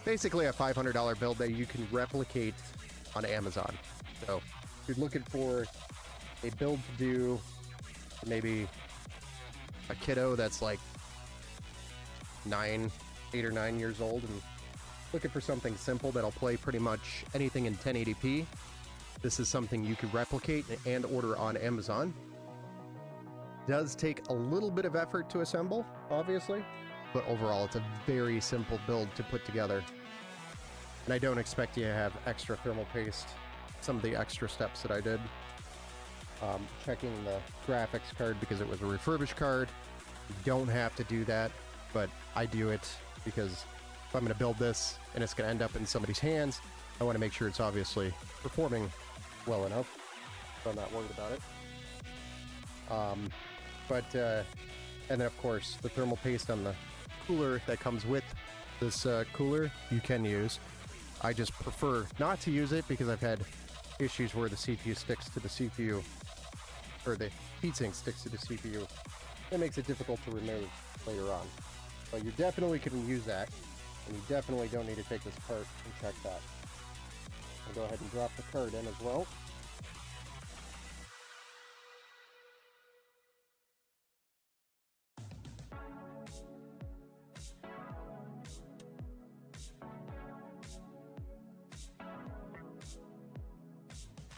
basically a $500 build that you can replicate on Amazon. So if you're looking for a build to do maybe a kiddo that's like 8 or 9 years old and looking for something simple that'll play pretty much anything in 1080p. This is something you can replicate and order on Amazon. Does take a little bit of effort to assemble, obviously, but overall it's a very simple build to put together. And I don't expect you to have extra thermal paste, some of the extra steps that I did. Checking the graphics card because it was a refurbished card. You don't have to do that, but I do it because if I'm going to build this and it's going to end up in somebody's hands, I want to make sure it's obviously performing well enough, so I'm not worried about it. And then of course the thermal paste on the cooler that comes with this cooler you can use. I just prefer not to use it because I've had issues where the CPU sticks to the CPU, or the heatsink sticks to the CPU. That makes it difficult to remove later on. But you definitely can use that, and you definitely don't need to take this apart and check that. I'll go ahead and drop the card in as well.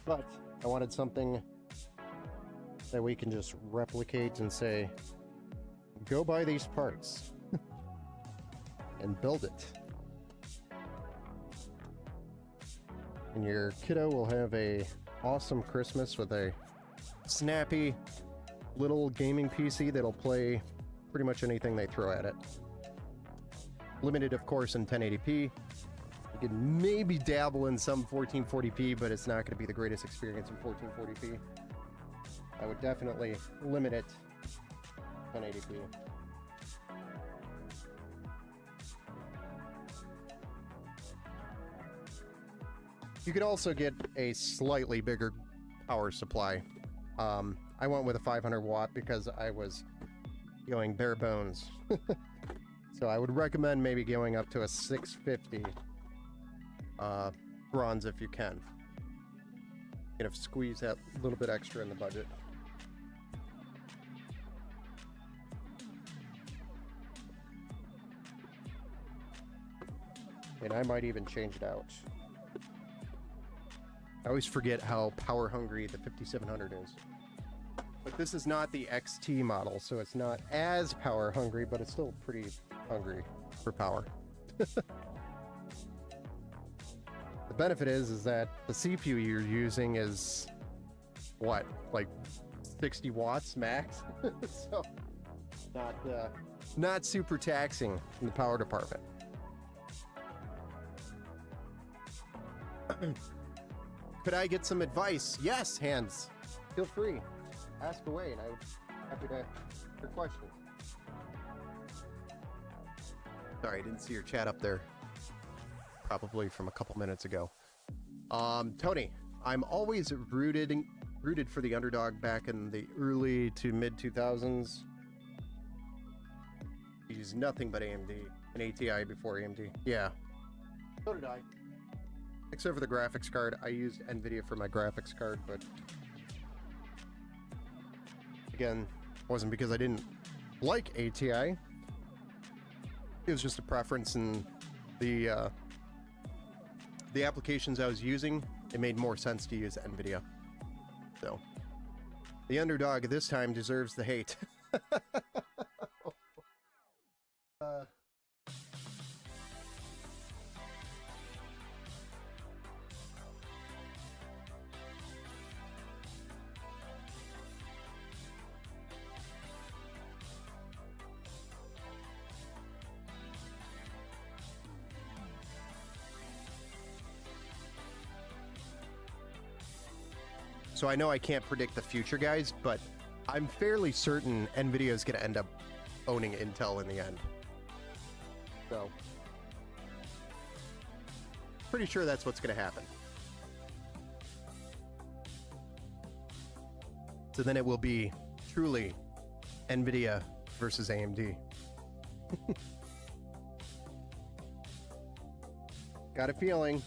But I wanted something that we can just replicate and say, go buy these parts and build it. And your kiddo will have a awesome Christmas with a snappy little gaming PC that'll play pretty much anything they throw at it. Limited, of course, in 1080p. You can maybe dabble in some 1440p, but it's not going to be the greatest experience in 1440p. I would definitely limit it 1080p. You could also get a slightly bigger power supply. I went with a 500 watt because I was going bare bones. So I would recommend maybe going up to a 650 bronze if you can. You know, squeeze that little bit extra in the budget. And I might even change it out. I always forget how power hungry the 5700 is. But this is not the XT model, so it's not as power hungry, but it's still pretty hungry for power. The benefit is that the CPU you're using is what, like 60 watts max? So not super taxing in the power department. Could I get some advice? Yes, Hands. Feel free. Ask away, and I would be happy to answer your questions. Sorry, I didn't see your chat up there. Probably from a couple minutes ago. Tony, I'm always rooted for the underdog back in the early to mid 2000s. Used nothing but AMD, an ATI before AMD. Yeah. So did I. Except for the graphics card. I used NVIDIA for my graphics card, but again, wasn't because I didn't like ATI. It was just a preference in the applications I was using. It made more sense to use NVIDIA. So, the underdog this time deserves the hate. So I know I can't predict the future, guys, but I'm fairly certain NVIDIA is going to end up owning Intel in the end. So, pretty sure that's what's going to happen. So then it will be truly NVIDIA versus AMD. Got a feeling.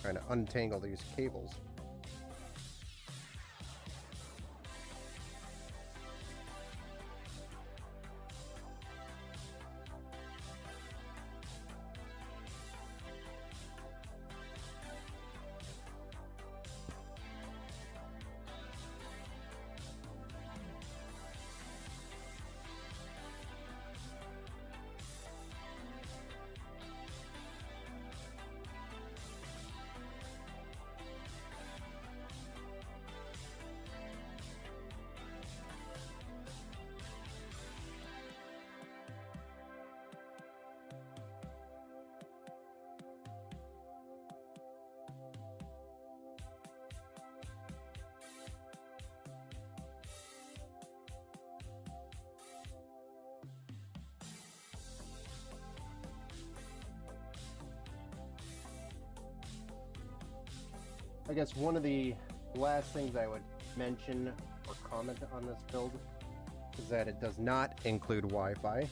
trying to untangle these cables. I guess one of the last things I would mention or comment on this build is that it does not include Wi-Fi.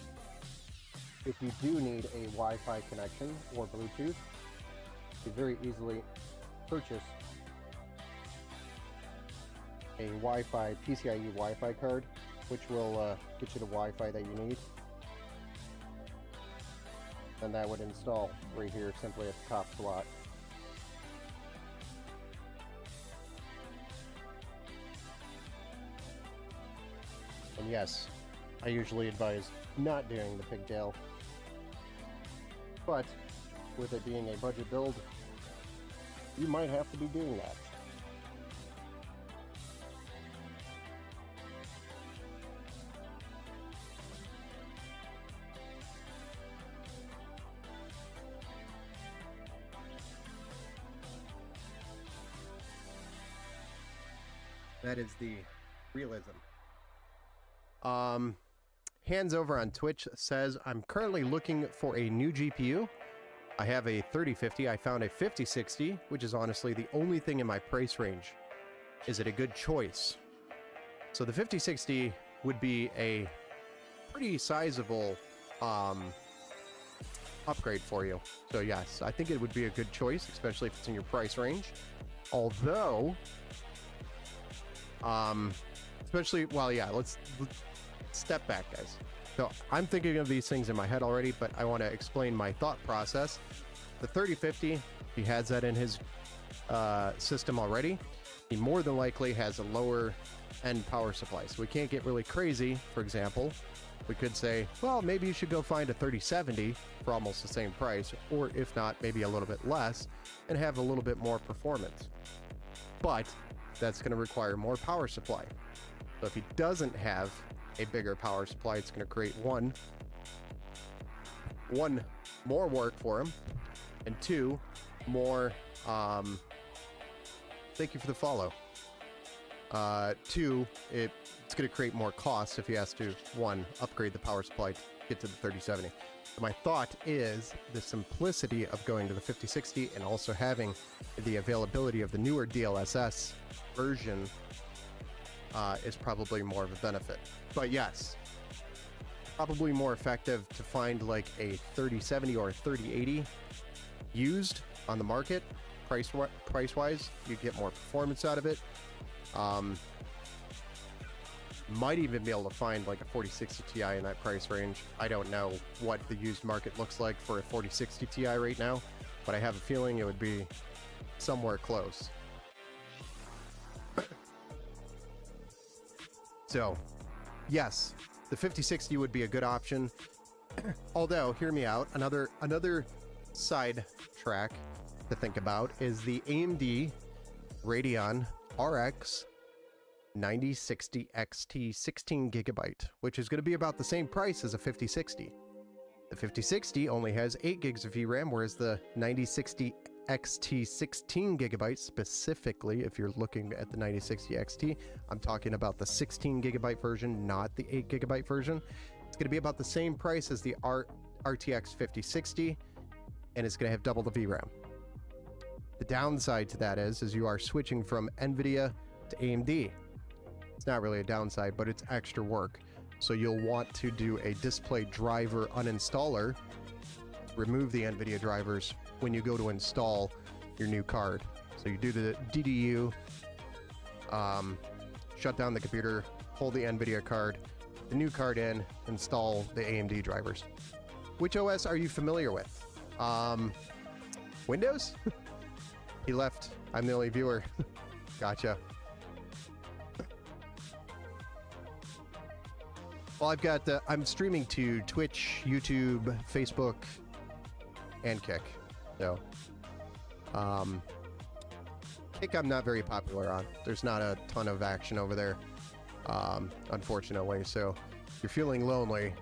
If you do need a Wi-Fi connection or Bluetooth, you very easily purchase a Wi-Fi, PCIe Wi-Fi card, which will get you the Wi-Fi that you need. And that would install right here simply at the top slot. And yes, I usually advise not doing the pigtail, but with it being a budget build, you might have to be doing that. That is the realism. Hands over on Twitch says, I'm currently looking for a new GPU. I have a 3050. I found a 5060, which is honestly the only thing in my price range. Is it a good choice? So the 5060 would be a pretty sizable upgrade for you. So yes, I think it would be a good choice, especially if it's in your price range. Although, especially, well, yeah, let's step back, guys. So I'm thinking of these things in my head already, but I want to explain my thought process. The 3050, he has that in his system already. He more than likely has a lower end power supply, so we can't get really crazy. For example, we could say, well, maybe you should go find a 3070 for almost the same price, or if not, maybe a little bit less, and have a little bit more performance. But that's going to require more power supply. So if he doesn't have a bigger power supply, it's going to create one more work for him, and two more thank you for the follow. Two, it's going to create more costs if he has to, one, upgrade the power supply to get to the 3070. So my thought is the simplicity of going to the 5060 and also having the availability of the newer DLSS version is probably more of a benefit. But yes, probably more effective to find like a 3070 or a 3080 used on the market. Price-wise, you get more performance out of it. Might even be able to find like a 4060 Ti in that price range. I don't know what the used market looks like for a 4060 Ti right now, but I have a feeling it would be somewhere close. So, yes, the 5060 would be a good option. Although, hear me out, another side track to think about is the AMD Radeon RX 9060 XT 16 gigabyte, which is going to be about the same price as a 5060. The 5060 only has 8 gigs of VRAM, whereas the 9060 XT 16 gigabytes, specifically if you're looking at the 9060 XT, I'm talking about the 16 gigabyte version, not the 8 gigabyte version. It's going to be about the same price as the RTX 5060, and it's going to have double the VRAM. The downside to that is you are switching from NVIDIA to AMD. It's not really a downside, but it's extra work. So you'll want to do a display driver uninstaller, remove the NVIDIA drivers when you go to install your new card. So you do the DDU, shut down the computer, pull the NVIDIA card, the new card in, install the AMD drivers. Which OS are you familiar with? Windows? He left. I'm the only viewer. Gotcha. Well, I've got, I'm streaming to Twitch, YouTube, Facebook, and Kick. So, Kick I'm not very popular on. There's not a ton of action over there, unfortunately. So, if you're feeling lonely,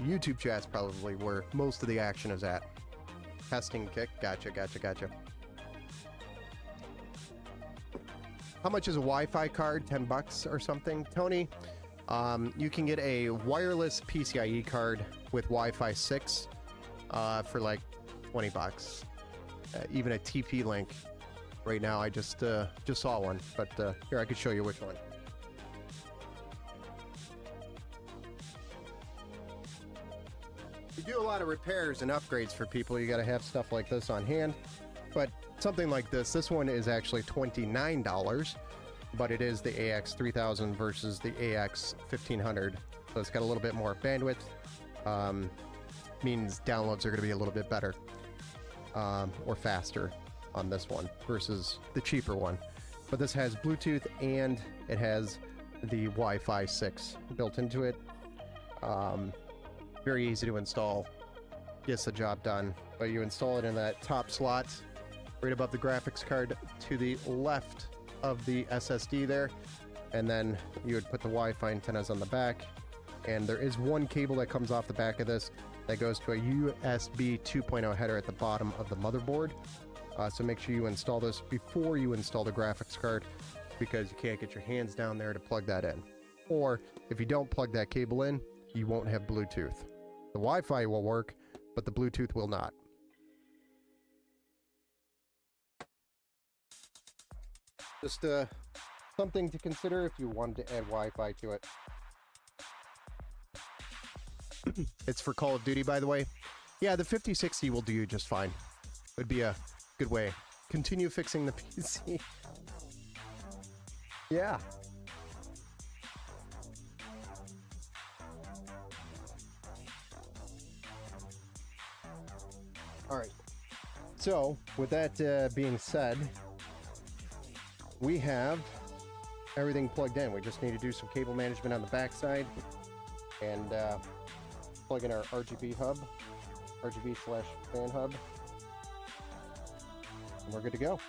YouTube chat's probably where most of the action is at. Testing Kick. Gotcha. How much is a Wi-Fi card? 10 bucks or something? Tony, you can get a wireless PCIe card with Wi-Fi 6 for like 20 bucks. Even a TP-Link. Right now, I just saw one, but here I could show you which one. You do a lot of repairs and upgrades for people. You got to have stuff like this on hand, but something like this one is actually $29, but it is the AX3000 versus the AX1500, so it's got a little bit more bandwidth. Means downloads are going to be a little bit better or faster on this one versus the cheaper one. But this has Bluetooth and it has the Wi-Fi 6 built into it. Very easy to install, gets the job done. But you install it in that top slot right above the graphics card to the left of the SSD there, and then you would put the Wi-Fi antennas on the back, and there is one cable that comes off the back of this that goes to a USB 2.0 header at the bottom of the motherboard. So make sure you install this before you install the graphics card, because you can't get your hands down there to plug that in. Or if you don't plug that cable in, you won't have Bluetooth. The Wi-Fi will work, but the Bluetooth will not. Just something to consider if you wanted to add Wi-Fi to it. It's for Call of Duty, by the way. Yeah, the 5060 will do you just fine. Would be a good way. Continue fixing the PC. Yeah. All right. So, with that being said, we have everything plugged in. We just need to do some cable management on the backside and plug in our RGB hub, RGB/fan hub, and we're good to go.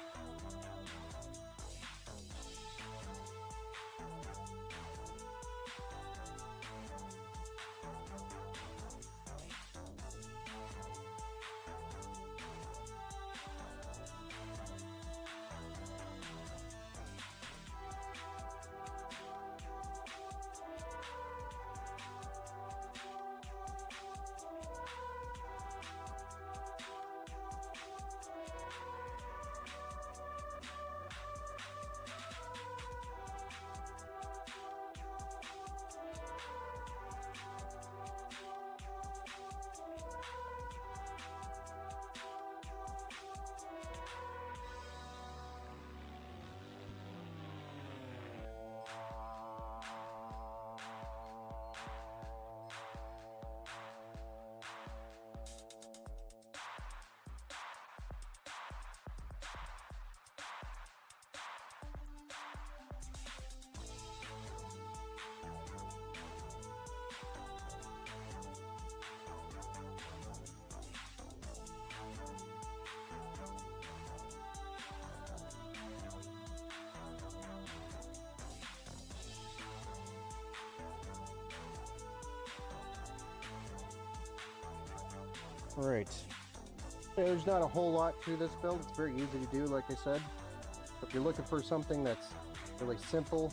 Alright, there's not a whole lot to this build. It's very easy to do, like I said. If you're looking for something that's really simple,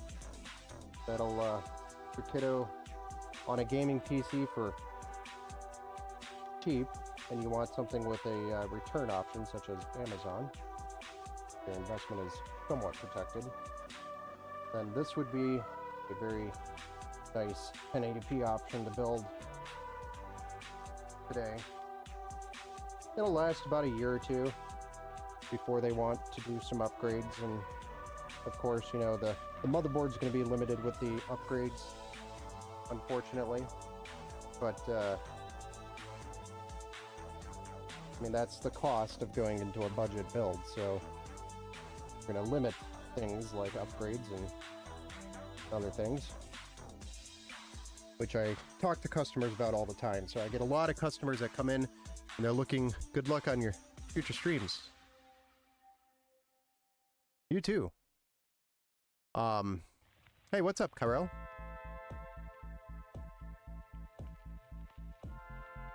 that'll your kiddo on a gaming PC for cheap, and you want something with a return option such as Amazon, your investment is somewhat protected, then this would be a very nice 1080p option to build today. It'll last about a year or two. before they want to do some upgrades. And of course, you know, the motherboard's going to be limited with the upgrades, unfortunately. But I mean, that's the cost of going into a budget build, so we're going to limit things like upgrades and other things, which I talk to customers about all the time. So I get a lot of customers that come in and they're looking, good luck on your future streams. You too. Hey, what's up, Kyrell?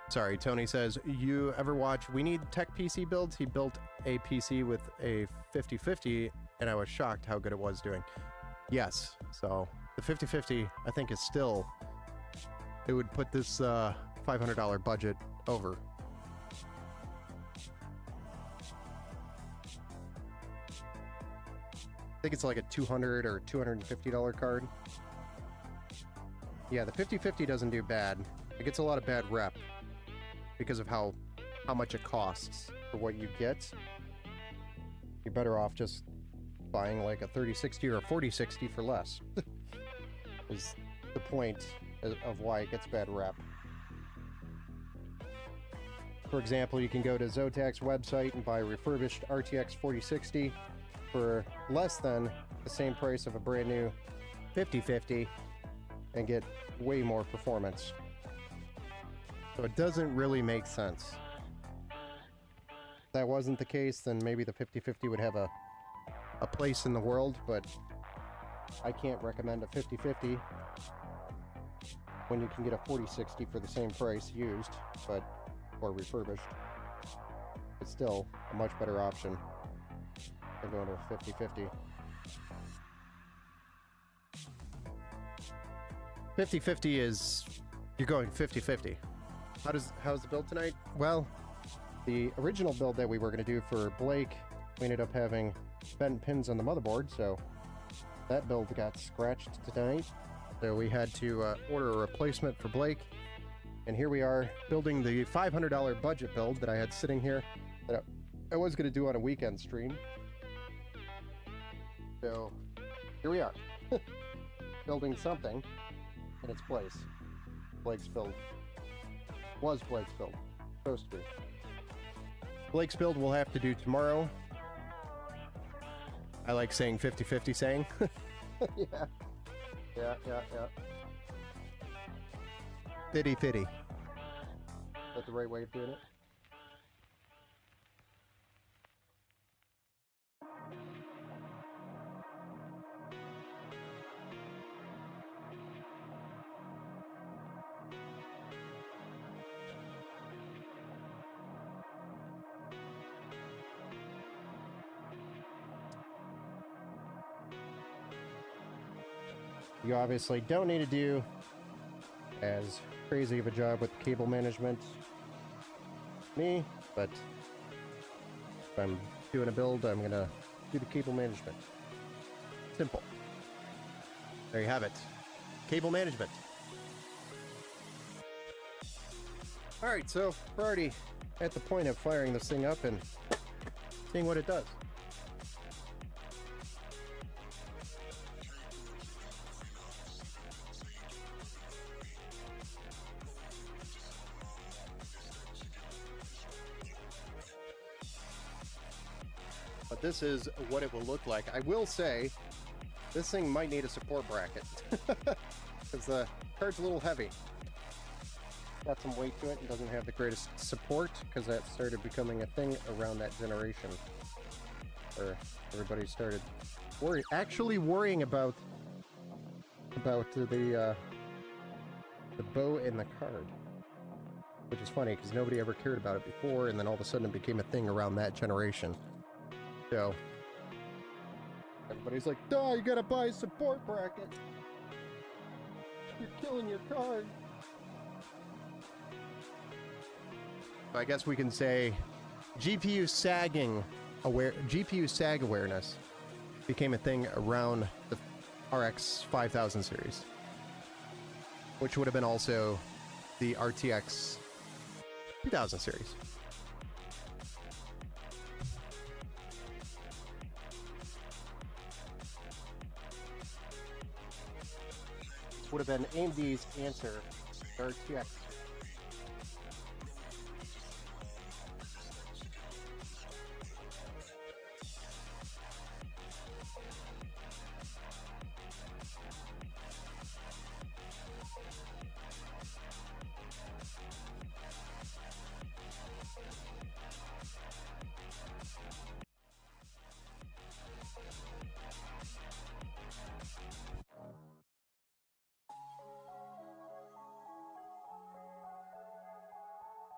Sorry, Tony says, you ever watch We Need Tech PC builds? He built a PC with a 5050, and I was shocked how good it was doing. Yes, so the 5050, I think, is still, it would put this $500 budget over. I think it's like a $200 or $250 card. Yeah, the 5050 doesn't do bad. It gets a lot of bad rep because of how much it costs for what you get. You're better off just buying like a 3060 or a 4060 for less. Is the point of why it gets bad rep. For example, you can go to Zotac's website and buy a refurbished RTX 4060 for less than the same price of a brand new 5050 and get way more performance. So it doesn't really make sense. If that wasn't the case, then maybe the 5050 would have a place in the world, but I can't recommend a 5050 when you can get a 4060 for the same price used, or refurbished. It's still a much better option than going to a 5050. 5050 is, you're going 5050. How's the build tonight? Well, the original build that we were going to do for Blake, we ended up having bent pins on the motherboard, so that build got scratched tonight. So we had to order a replacement for Blake, and here we are building the $500 budget build that I had sitting here that I was going to do on a weekend stream. So here we are, building something in its place. Blake's build. Was Blake's build. Supposed to be. Blake's build we'll have to do tomorrow. I like saying 50-50 saying. Yeah. 50-50. Is that the right way of doing it? You obviously don't need to do as crazy of a job with cable management me, but if I'm doing a build, I'm gonna do the cable management. Simple. There you have it. Cable management. Alright, so we're already at the point of firing this thing up and seeing what it does. But this is what it will look like. I will say, this thing might need a support bracket. Because the card's a little heavy. Got some weight to it and doesn't have the greatest support, because that started becoming a thing around that generation. Where everybody started actually worrying about the bow in the card. Which is funny, because nobody ever cared about it before, and then all of a sudden it became a thing around that generation. So everybody's like, duh, you gotta buy a support bracket. You're killing your card. So I guess we can say GPU sag awareness became a thing around the RX 5000 series, which would have been also the RTX 2000 series. would have been AMD's answer, or RTX.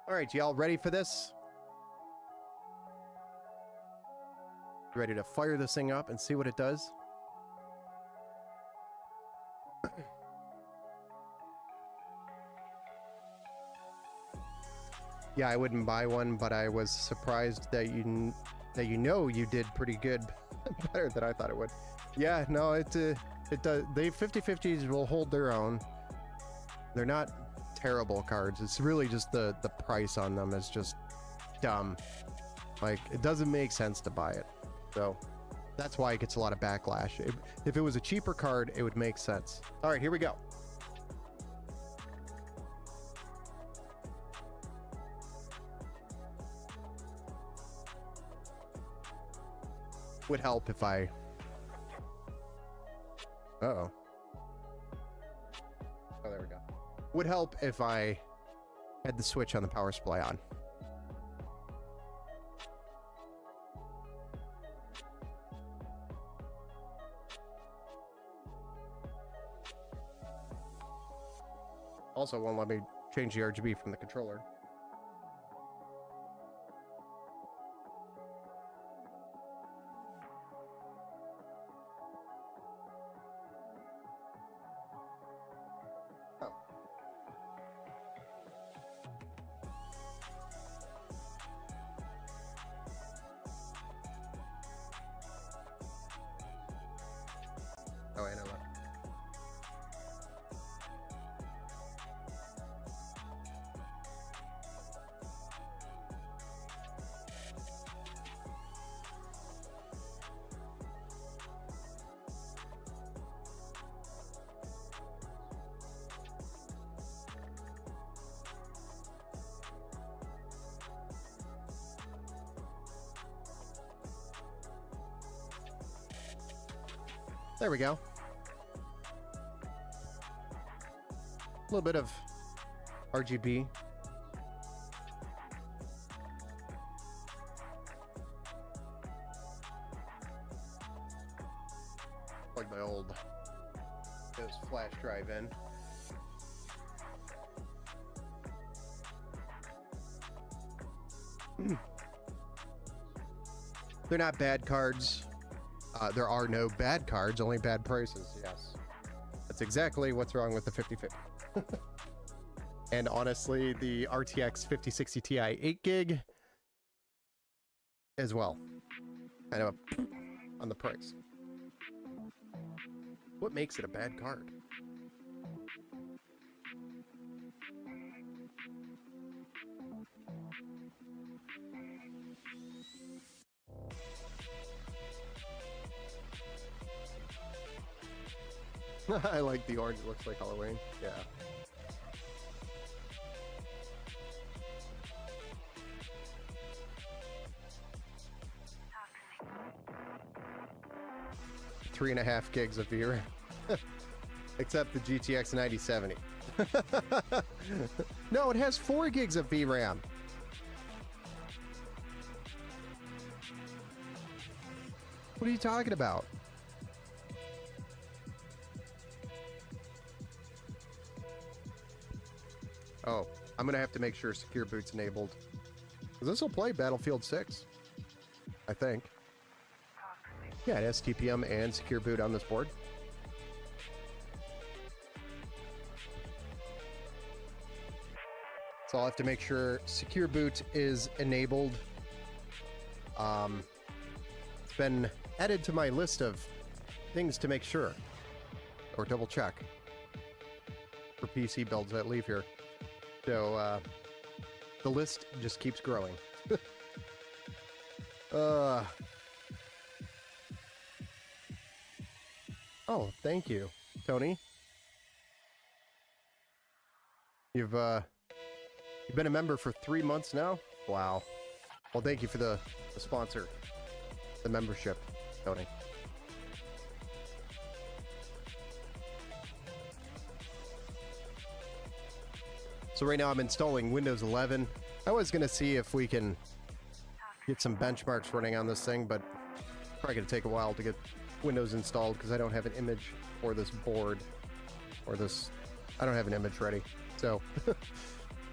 All right, y'all ready for this? Ready to fire this thing up and see what it does? Yeah, I wouldn't buy one, but I was surprised that you did pretty good, better than I thought it would. Yeah, no, it does. The 50/50s will hold their own. They're not terrible cards. It's really just the price on them is just dumb. Like, it doesn't make sense to buy it. So that's why it gets a lot of backlash. If it was a cheaper card, it would make sense. All right, here we go. Would help if I... Uh-oh. Oh, there we go. Would help if I had the switch on the power supply on. Also, won't let me change the RGB from the controller. Oh. Oh, I know that. There we go. A little bit of RGB. Plug my old flash drive in. They're not bad cards. There are no bad cards, only bad prices. Yes. That's exactly what's wrong with the 50/50. And honestly, the RTX 5060 Ti 8 gig as well. Kind of on the price. What makes it a bad card? I like the orange. It looks like Halloween. Yeah. Three and a half gigs of VRAM. Except the GTX 9070. No, it has 4 gigs of VRAM. What are you talking about? Oh, I'm gonna have to make sure Secure Boot's enabled. This will play Battlefield 6, I think. Yeah, it has TPM and Secure Boot on this board. So I'll have to make sure Secure Boot is enabled. It's been added to my list of things to make sure, or double check, for PC builds that leave here. So, the list just keeps growing. Oh, thank you, Tony. You've been a member for 3 months now? Wow. Well, thank you for the sponsor, the membership, Tony. So right now I'm installing Windows 11. I was going to see if we can get some benchmarks running on this thing, but it's probably going to take a while to get Windows installed because I don't have an image for this board or this. I don't have an image ready. So,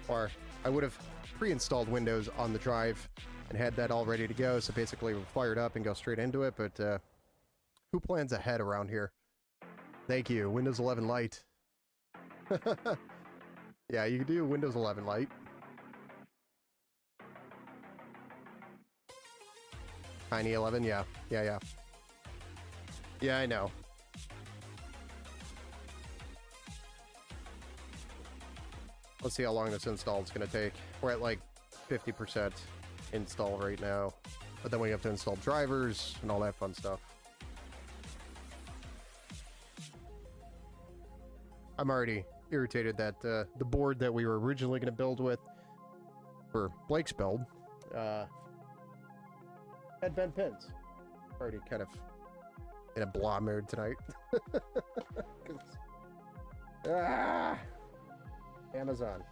or I would have pre-installed Windows on the drive and had that all ready to go. So basically we'll fire it up and go straight into it. But who plans ahead around here? Thank you. Windows 11 Lite. Yeah, you can do Windows 11 Lite. Tiny 11, yeah. Yeah, I know. Let's see how long this install is going to take. We're at like 50% install right now. But then we have to install drivers and all that fun stuff. I'm already irritated that the board that we were originally going to build with for Blake's build had bent pins. Already kind of in a blah mood tonight. Amazon.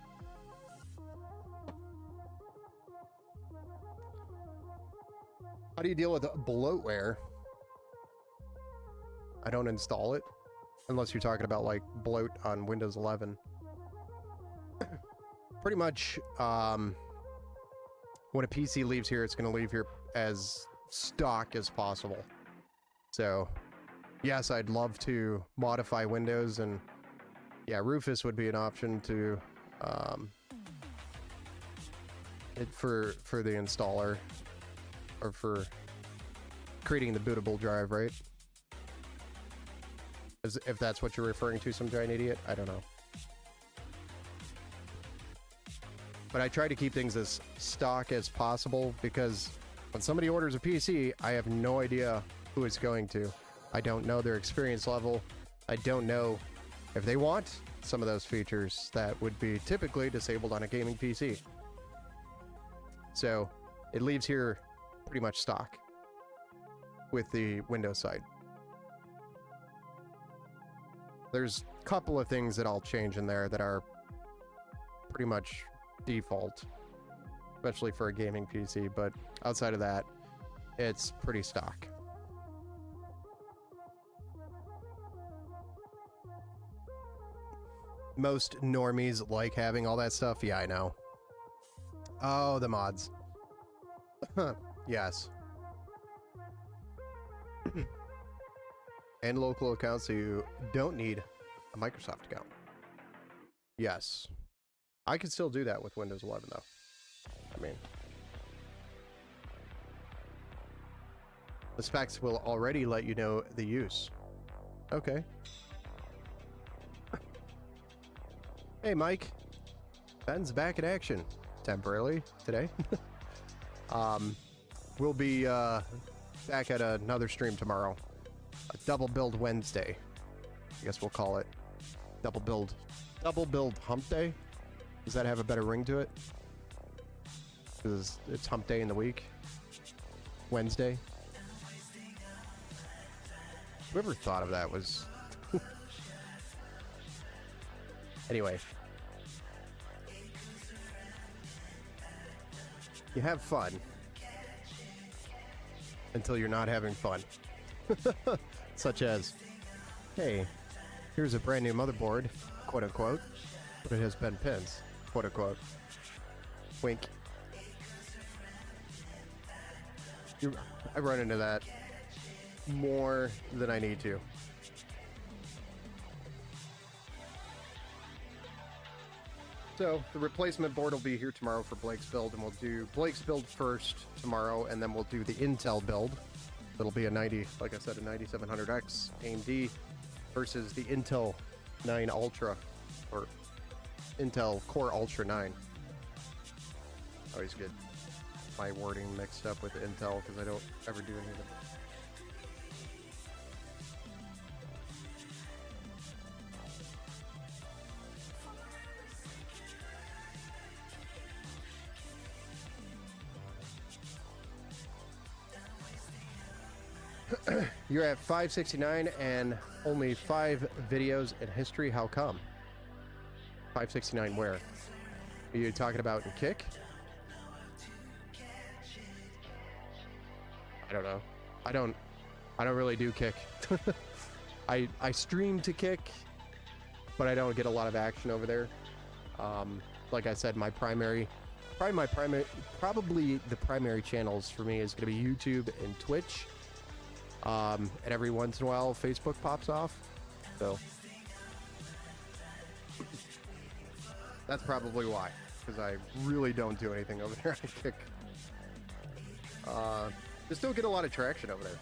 How do you deal with bloatware? I don't install it. Unless you're talking about like bloat on Windows 11. Pretty much, when a PC leaves here, it's going to leave here as stock as possible. So, yes, I'd love to modify Windows, and yeah, Rufus would be an option to for the installer, or for creating the bootable drive, right? If that's what you're referring to, some giant idiot, I don't know. But I try to keep things as stock as possible, because when somebody orders a PC, I have no idea who it's going to. I don't know their experience level. I don't know if they want some of those features that would be typically disabled on a gaming PC. So it leaves here pretty much stock with the Windows side. There's a couple of things that I'll change in there that are pretty much default, especially for a gaming PC, but outside of that, it's pretty stock. Most normies like having all that stuff. Yeah, I know. Oh, the mods. Yes. And local accounts, so you don't need a Microsoft account. Yes. I can still do that with Windows 11, though. I mean, the specs will already let you know the use. Okay. Hey, Mike. Ben's back in action. Temporarily today. We'll be back at another stream tomorrow. A double build Wednesday. I guess we'll call it double build hump day. Does that have a better ring to it? Because it's hump day in the week. Wednesday. Whoever thought of that was... Anyway. You have fun. Until you're not having fun. Such as, hey, here's a brand new motherboard, quote unquote, but it has bent pins, quote unquote. Wink. I run into that more than I need to. So the replacement board will be here tomorrow for Blake's build, and we'll do Blake's build first tomorrow, and then we'll do the Intel build. It'll be a 90, like I said, a 9700X AMD versus the Intel 9 Ultra, or Intel Core Ultra 9. Always get my wording mixed up with Intel because I don't ever do anything. You're at 569 and only 5 videos in history. How come? 569 where? Are you talking about in Kick? I don't know. I don't really do Kick. I stream to Kick, but I don't get a lot of action over there. Like I said, probably the primary channels for me is going to be YouTube and Twitch. And every once in a while, Facebook pops off. So that's probably why, because I really don't do anything over there on Kick. Just don't get a lot of traction over there.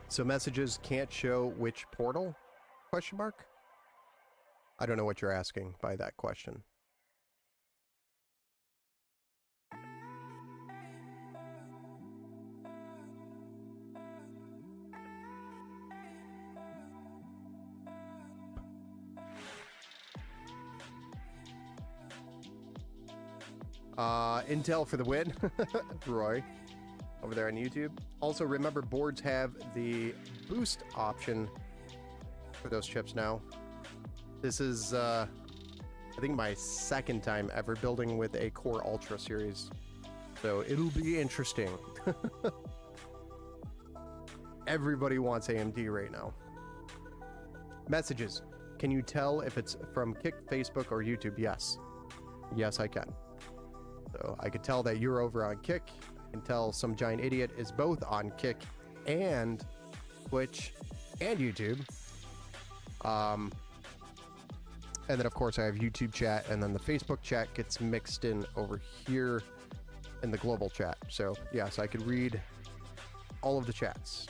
So messages can't show which portal? Question mark? I don't know what you're asking by that question. Intel for the win, Roy, over there on YouTube. Also, remember, boards have the boost option for those chips now. This is, I think, my second time ever building with a Core Ultra series, so it'll be interesting. Everybody wants AMD right now. Messages. Can you tell if it's from Kick, Facebook, or YouTube? Yes. Yes, I can. So I could tell that you're over on Kick. I can tell Some Giant Idiot is both on Kick and Twitch and YouTube. And then, of course, I have YouTube chat, and then the Facebook chat gets mixed in over here in the global chat. So, yes, I could read all of the chats.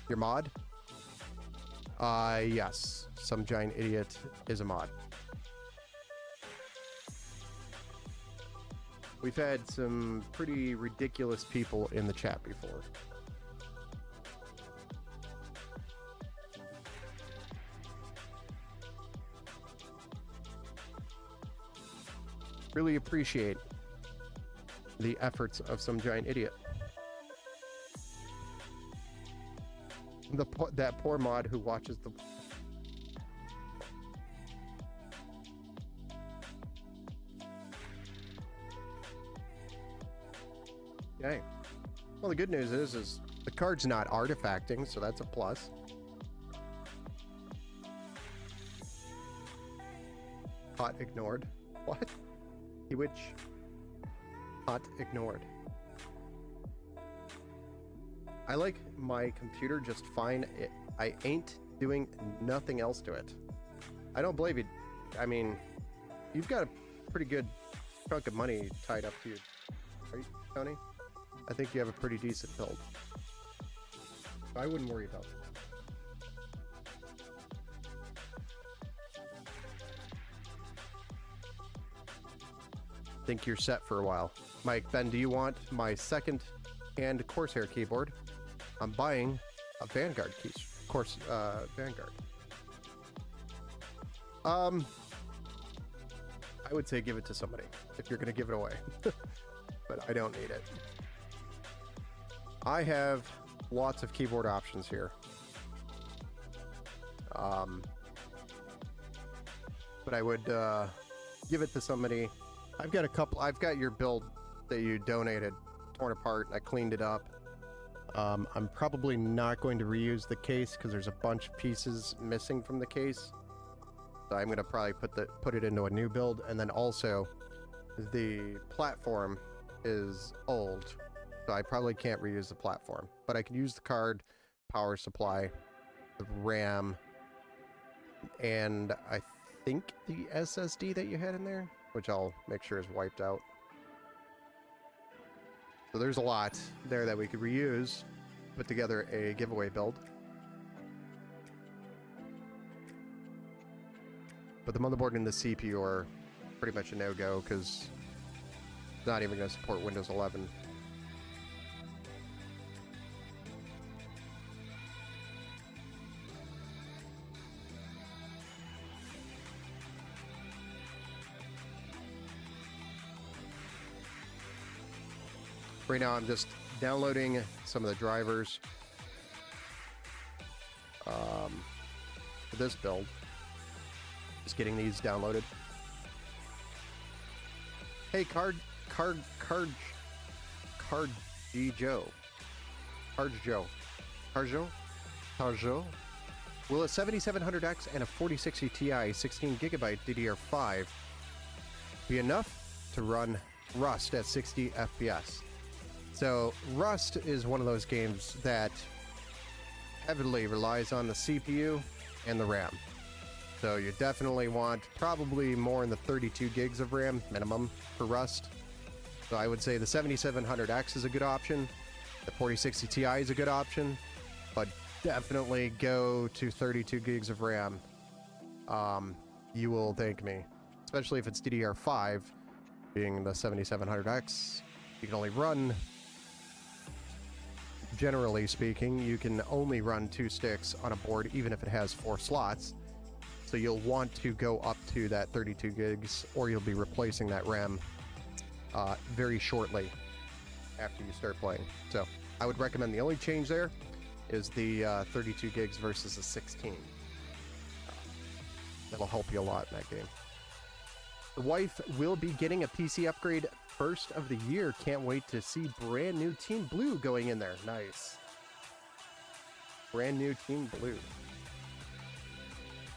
Your mod? Yes. Some Giant Idiot is a mod. We've had some pretty ridiculous people in the chat before. Really appreciate the efforts of Some Giant Idiot. That poor mod who watches the... Okay. Well, the good news is the card's not artifacting, so that's a plus. Hot ignored. What? Which? Hot ignored. I like my computer just fine. I ain't doing nothing else to it. I don't blame you. I mean, you've got a pretty good chunk of money tied up to you, right, Tony? I think you have a pretty decent build. I wouldn't worry about it. I think you're set for a while. Mike, Ben, do you want my second-hand Corsair keyboard? I'm buying a Vanguard Vanguard. I would say give it to somebody if you're going to give it away. But I don't need it. I have lots of keyboard options here. But I would give it to somebody. I've got your build that you donated, torn apart, and I cleaned it up. I'm probably not going to reuse the case because there's a bunch of pieces missing from the case. So I'm going to probably put it into a new build. And then also, the platform is old, so I probably can't reuse the platform. But I can use the card, power supply, the RAM, and I think the SSD that you had in there, which I'll make sure is wiped out. So there's a lot there that we could reuse, put together a giveaway build. but the motherboard and the CPU are pretty much a no-go because it's not even going to support Windows 11. Right now, I'm just downloading some of the drivers for this build. Just getting these downloaded. Hey, Card Joe. Will a 7700X and a 4060 Ti 16GB DDR5 be enough to run Rust at 60 FPS? So Rust is one of those games that heavily relies on the CPU and the RAM. So you definitely want probably more in the 32 gigs of RAM minimum for Rust. So I would say the 7700X is a good option. The 4060 Ti is a good option, but definitely go to 32 gigs of RAM. You will thank me, especially if it's DDR5, being the 7700X. You can only run, generally speaking, you can only run 2 sticks on a board, even if it has 4 slots. So you'll want to go up to that 32 gigs, or you'll be replacing that RAM very shortly after you start playing. So I would recommend the only change there is the 32 gigs versus the 16. That'll help you a lot in that game. The wife will be getting a PC upgrade first of the year. Can't wait to see brand new Team Blue going in there. Nice. Brand new Team Blue.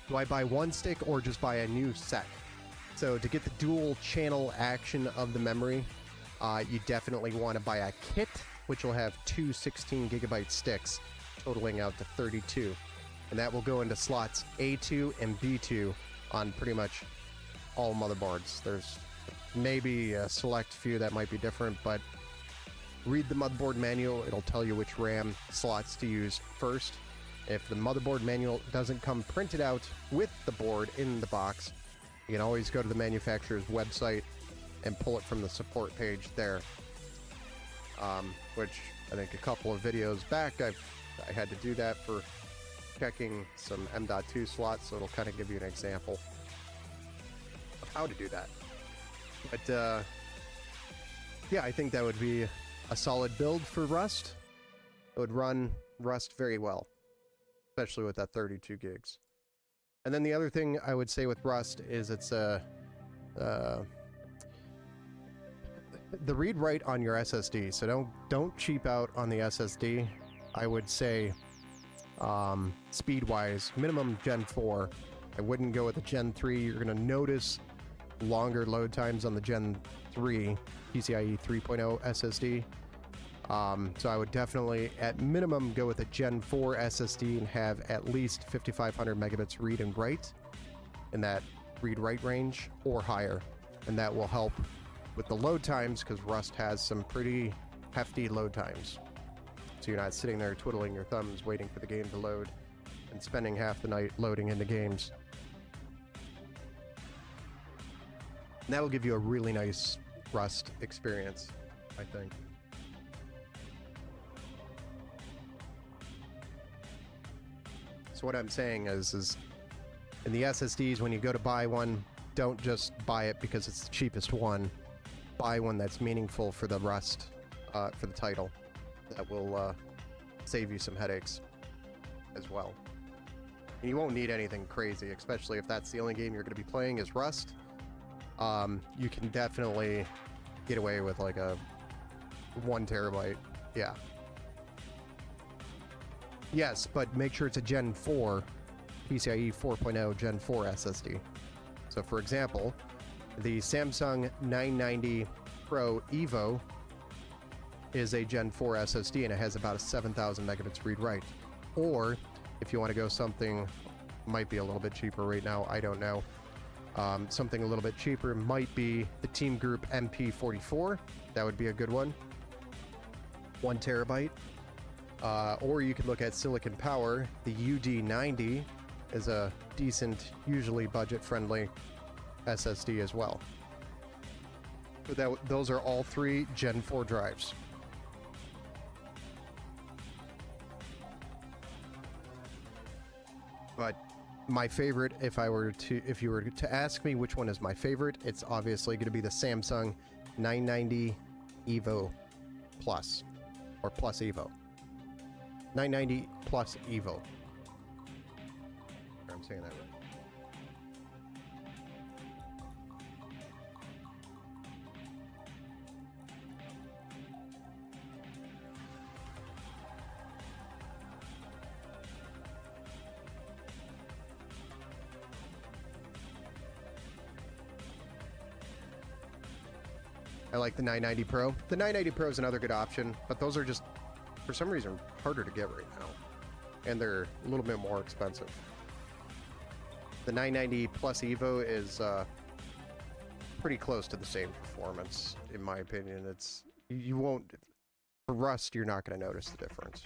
Do I buy one stick or just buy a new set? So to get the dual channel action of the memory, you definitely want to buy a kit, which will have 2 16GB sticks, totaling out to 32. And that will go into slots A2 and B2 on pretty much all motherboards. There's maybe a select few that might be different, but read the motherboard manual. It'll tell you which RAM slots to use first. If the motherboard manual doesn't come printed out with the board in the box, you can always go to the manufacturer's website and pull it from the support page there. Which I think a couple of videos back I had to do that for checking some M.2 slots, so it'll kind of give you an example of how to do that. But yeah, I think that would be a solid build for Rust. It would run Rust very well, especially with that 32 gigs. And then the other thing I would say with Rust is it's the read-write on your SSD. So don't cheap out on the SSD. I would say speed-wise, minimum Gen 4. I wouldn't go with the Gen 3. You're going to notice longer load times on the Gen 3 PCIe 3.0 SSD. So I would definitely, at minimum, go with a Gen 4 SSD and have at least 5,500 megabits read and write in that read-write range or higher. And that will help with the load times, because Rust has some pretty hefty load times. So you're not sitting there twiddling your thumbs waiting for the game to load and spending half the night loading into games. And that will give you a really nice Rust experience, I think. So what I'm saying is in the SSDs, when you go to buy one, don't just buy it because it's the cheapest one. Buy one that's meaningful for the Rust, for the title. That will save you some headaches as well. And you won't need anything crazy, especially if that's the only game you're going to be playing is Rust. You can definitely get away with like a 1 terabyte. Yeah. Yes, but make sure it's a Gen 4 PCIe 4.0 Gen 4 SSD. So for example, the Samsung 990 Pro Evo is a Gen 4 SSD and it has about a 7,000 megabits read-write. Or if you want to go something, might be a little bit cheaper right now, I don't know. Something a little bit cheaper might be the Team Group MP44. That would be a good one. 1 terabyte. Or you could look at Silicon Power, the UD90, is a decent, usually budget-friendly SSD as well. But those are all 3 Gen 4 drives. But my favorite, if you were to ask me which one is my favorite, it's obviously going to be the Samsung 990 EVO Plus, or Plus EVO. 990 Plus EVO. I'm saying that right. I like the 990 Pro. The 990 Pro is another good option, but those are just, for some reason, harder to get right now. And they're a little bit more expensive. The 990 Plus EVO is pretty close to the same performance, in my opinion. You won't, for Rust, you're not going to notice the difference.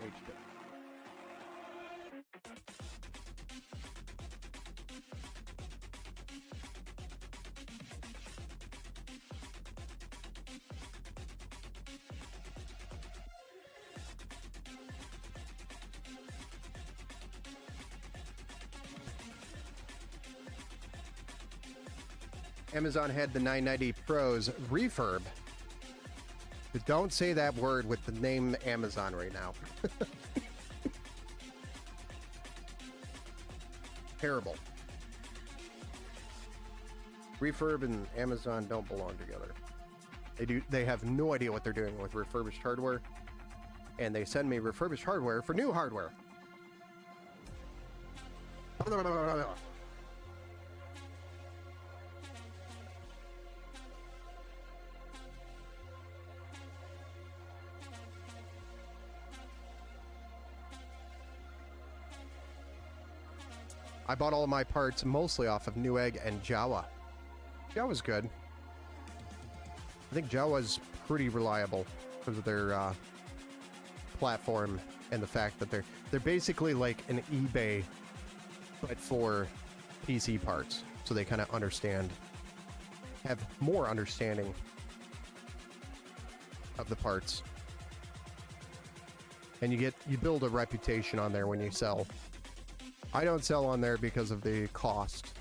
HD. Amazon had the 990 Pro's refurb. Don't say that word with the name Amazon right now. Terrible. Refurb and Amazon don't belong together. They have no idea what they're doing with refurbished hardware, and they send me refurbished hardware for new hardware. I bought all of my parts mostly off of Newegg and Jawa. Jawa's good. I think Jawa's pretty reliable because of their platform and the fact that they're basically like an eBay, but for PC parts. So they kind of have more understanding of the parts. And you build a reputation on there when you sell. I don't sell on there because of the cost.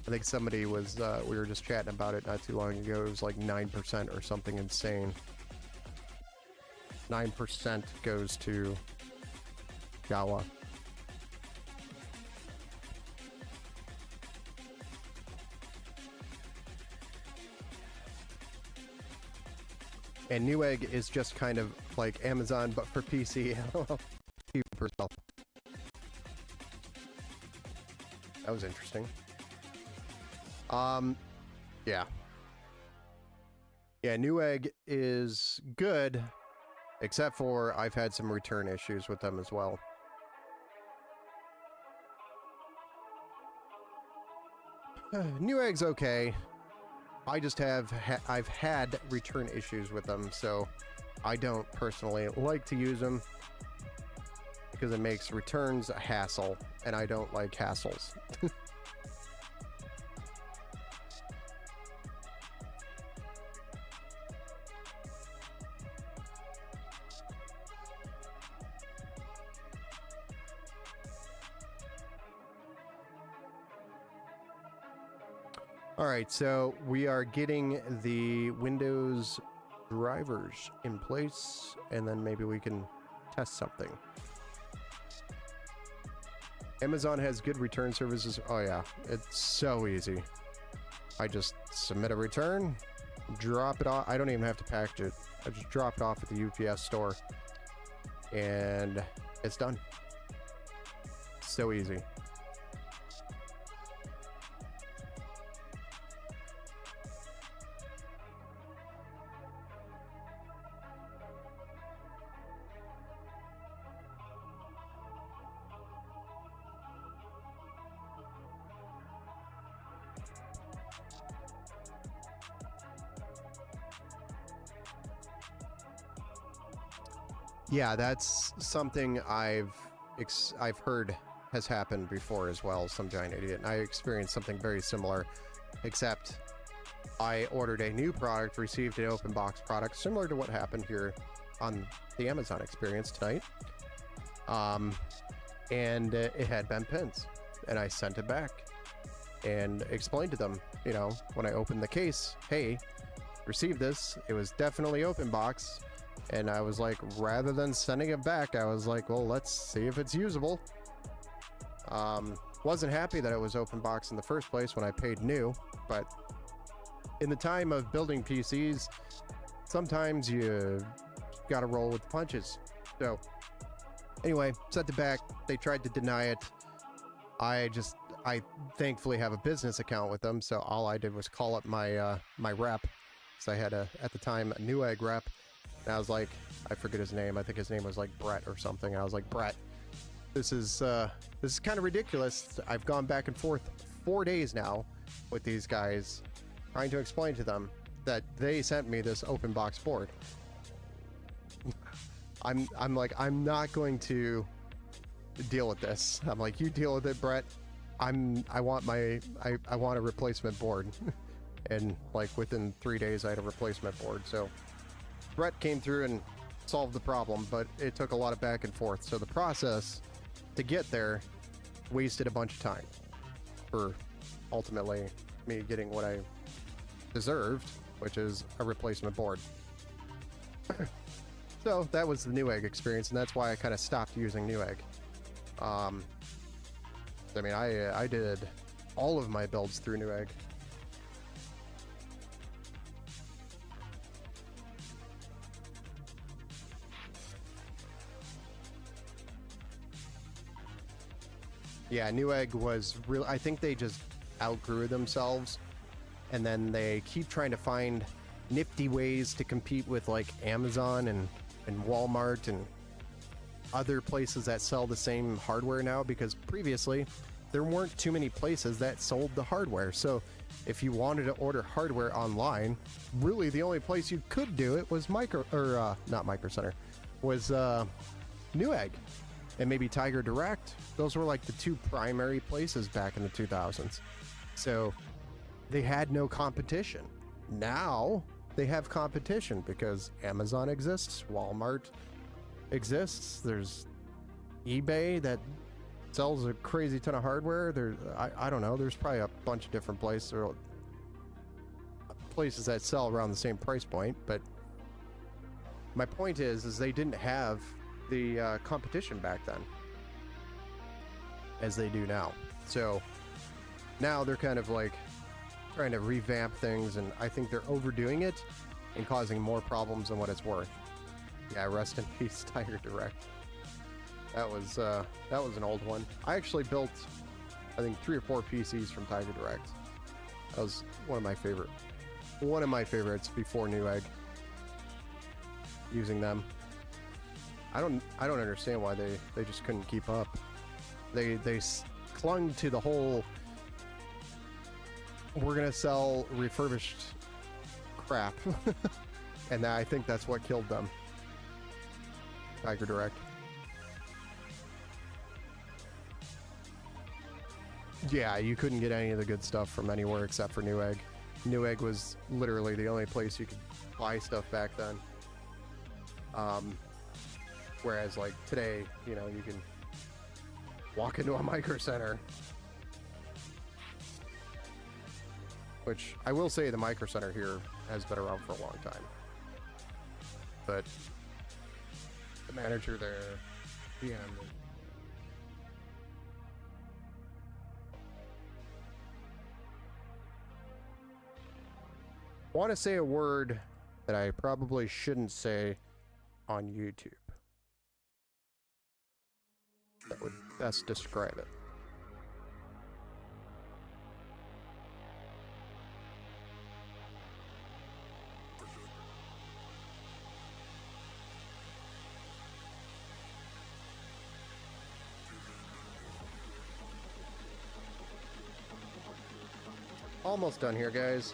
I think somebody was, we were just chatting about it not too long ago. It was like 9% or something insane. 9% goes to Jawa. And Newegg is just kind of like Amazon, but for PC. Cheaper stuff. That was interesting. Yeah. Yeah, Newegg is good, except for I've had some return issues with them as well. Newegg's okay. I just I've had return issues with them, so I don't personally like to use them because it makes returns a hassle, and I don't like hassles. All right, so we are getting the Windows drivers in place, and then maybe we can test something. Amazon has good return services. Oh yeah, it's so easy. I just submit a return, drop it off. I don't even have to package it. I just drop it off at the UPS store, and it's done. So easy. Yeah, that's something I've heard has happened before as well. Some giant idiot, and I experienced something very similar, except I ordered a new product, received an open box product, similar to what happened here on the Amazon experience tonight. And it had bent pins, and I sent it back and explained to them, you know, when I opened the case, hey, received this, it was definitely open box. And I was like, rather than sending it back, I was like, well, let's see if it's usable. Wasn't happy that it was open box in the first place when I paid new, but in the time of building PCs, sometimes you gotta roll with the punches. So anyway, sent it back. They tried to deny it. I thankfully have a business account with them, so all I did was call up my my rep. So I had at the time a Newegg rep. And I was like, I forget his name. I think his name was like Brett or something. And I was like, Brett, this is kind of ridiculous. I've gone back and forth 4 days now with these guys, trying to explain to them that they sent me this open box board. I'm like, I'm not going to deal with this. I'm like, you deal with it, Brett. I want a replacement board. And like within 3 days I had a replacement board. So Brett came through and solved the problem, but it took a lot of back and forth. So the process to get there wasted a bunch of time for ultimately me getting what I deserved, which is a replacement board. So that was the Newegg experience, and that's why I kind of stopped using Newegg. I mean, I did all of my builds through Newegg. Yeah, Newegg was real. I think they just outgrew themselves, and then they keep trying to find nifty ways to compete with like Amazon and Walmart and other places that sell the same hardware now, because previously there weren't too many places that sold the hardware. So if you wanted to order hardware online, really the only place you could do it was not Micro Center, was Newegg. And maybe Tiger Direct. Those were like the two primary places back in the 2000s. So they had no competition. Now they have competition because Amazon exists, Walmart exists, there's eBay that sells a crazy ton of hardware. I don't know, there's probably a bunch of different places that sell around the same price point, but my point is they didn't have the competition back then as they do now. So now they're kind of like trying to revamp things, and I think they're overdoing it and causing more problems than what it's worth. Yeah, rest in peace, Tiger Direct. That was an old one. I actually built, I think, 3 or 4 PCs from Tiger Direct. That was one of my favorites before Newegg, using them. I don't understand why they just couldn't keep up. They clung to the whole, we're gonna sell refurbished crap. And I think that's what killed them. Tiger Direct. Yeah, you couldn't get any of the good stuff from anywhere except for Newegg. Newegg was literally the only place you could buy stuff back then. Whereas like today, you know, you can walk into a Micro Center. Which I will say the Micro Center here has been around for a long time. But the manager there, PM, I want to say a word that I probably shouldn't say on YouTube. That would best describe it. Almost done here, guys.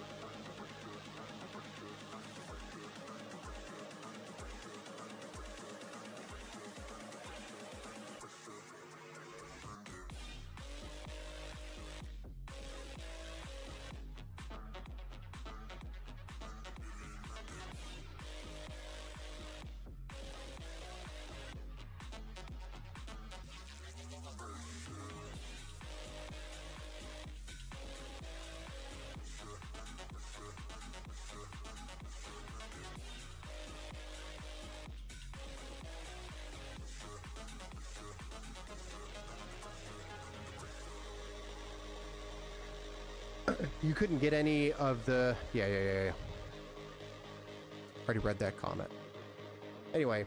You couldn't get any of the... Yeah. Already read that comment. Anyway,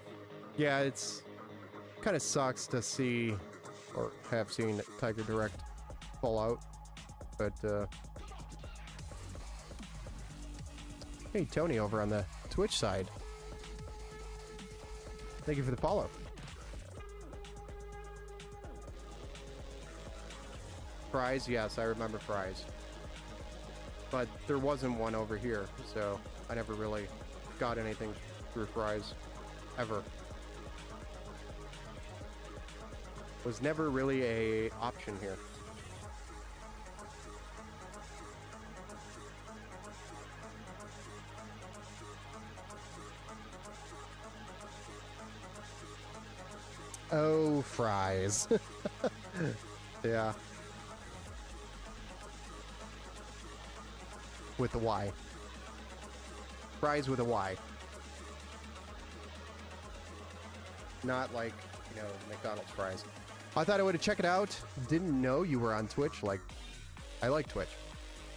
yeah, it's kind of sucks to see or have seen Tiger Direct fall out, but hey, Tony over on the Twitch side, thank you for the follow. Fries, yes, I remember Fries, but there wasn't one over here, so I never really got anything through Fries ever. Was never really a option here. Oh, Fries. Yeah. With a Y. Fries with a Y. Not like, you know, McDonald's fries. I thought I would check it out. Didn't know you were on Twitch. Like, I like Twitch.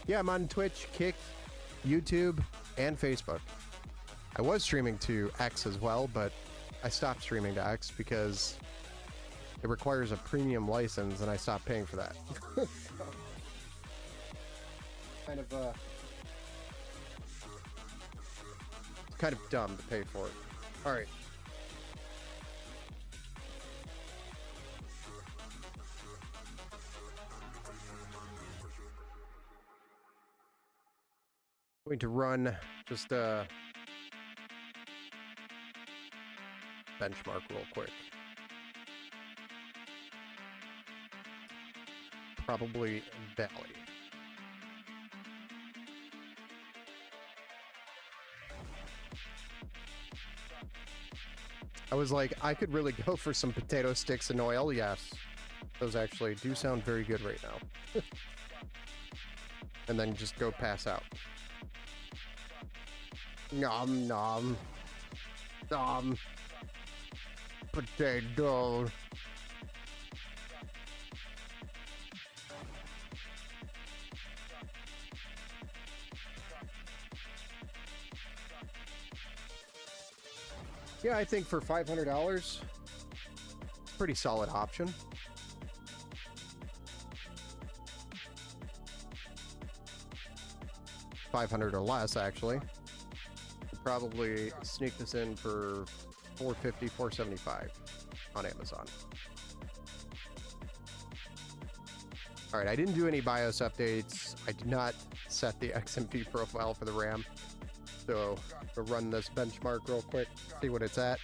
Yeah, I'm on Twitch, Kick, YouTube, and Facebook. I was streaming to X as well, but I stopped streaming to X because it requires a premium license, and I stopped paying for that. Kind of dumb to pay for it. All right. Going to run just a benchmark real quick. Probably Valley. I was like, I could really go for some potato sticks and oil. Yes, those actually do sound very good right now. And then just go pass out. Nom nom. Nom. Potato. Yeah, I think for $500, pretty solid option. $500 or less, actually. Probably sneak this in for $450, $475 on Amazon. All right, I didn't do any BIOS updates. I did not set the XMP profile for the RAM. So we'll run this benchmark real quick, see what it's at.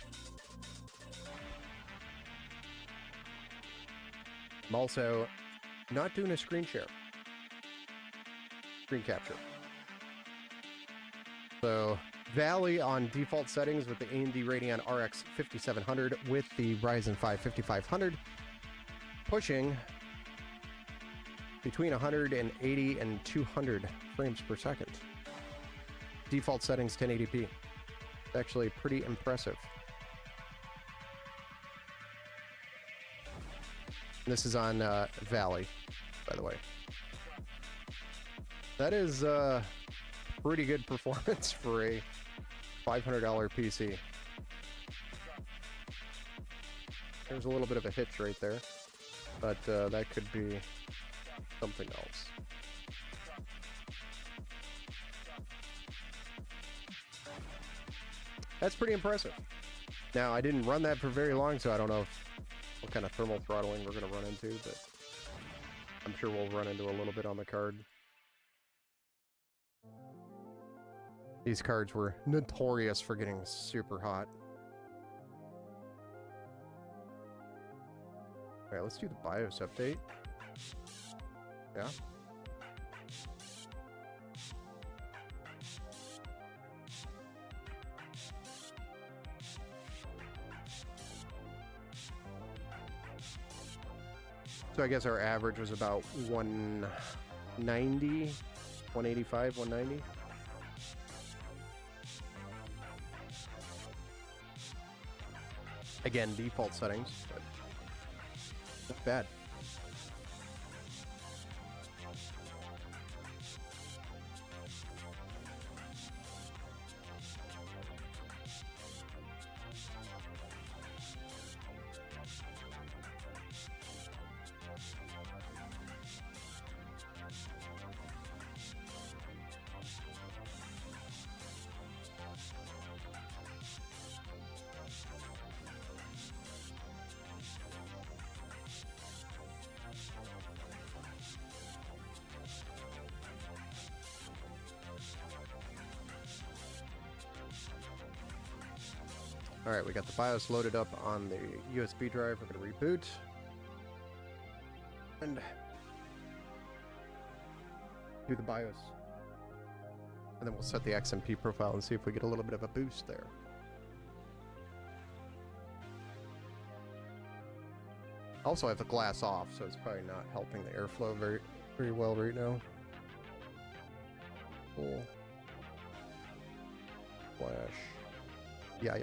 I'm also not doing a screen share. Screen capture. So Valley on default settings with the AMD Radeon RX 5700 with the Ryzen 5 5500, pushing between 180 and 200 frames per second. Default settings 1080p. It's actually pretty impressive. And this is on Valley, by the way. That is pretty good performance for a $500 PC. There's a little bit of a hitch right there, but that could be something else. That's pretty impressive. Now, I didn't run that for very long, so I don't know what kind of thermal throttling we're going to run into, but I'm sure we'll run into a little bit on the card. These cards were notorious for getting super hot. All right, let's do the BIOS update. Yeah. So I guess our average was about 190, 185, 190. Again, default settings, but not bad. Alright, we got the BIOS loaded up on the USB drive. We're going to reboot. And do the BIOS. And then we'll set the XMP profile and see if we get a little bit of a boost there. Also, I have the glass off, so it's probably not helping the airflow very well right now. Cool. Flash. Yeah.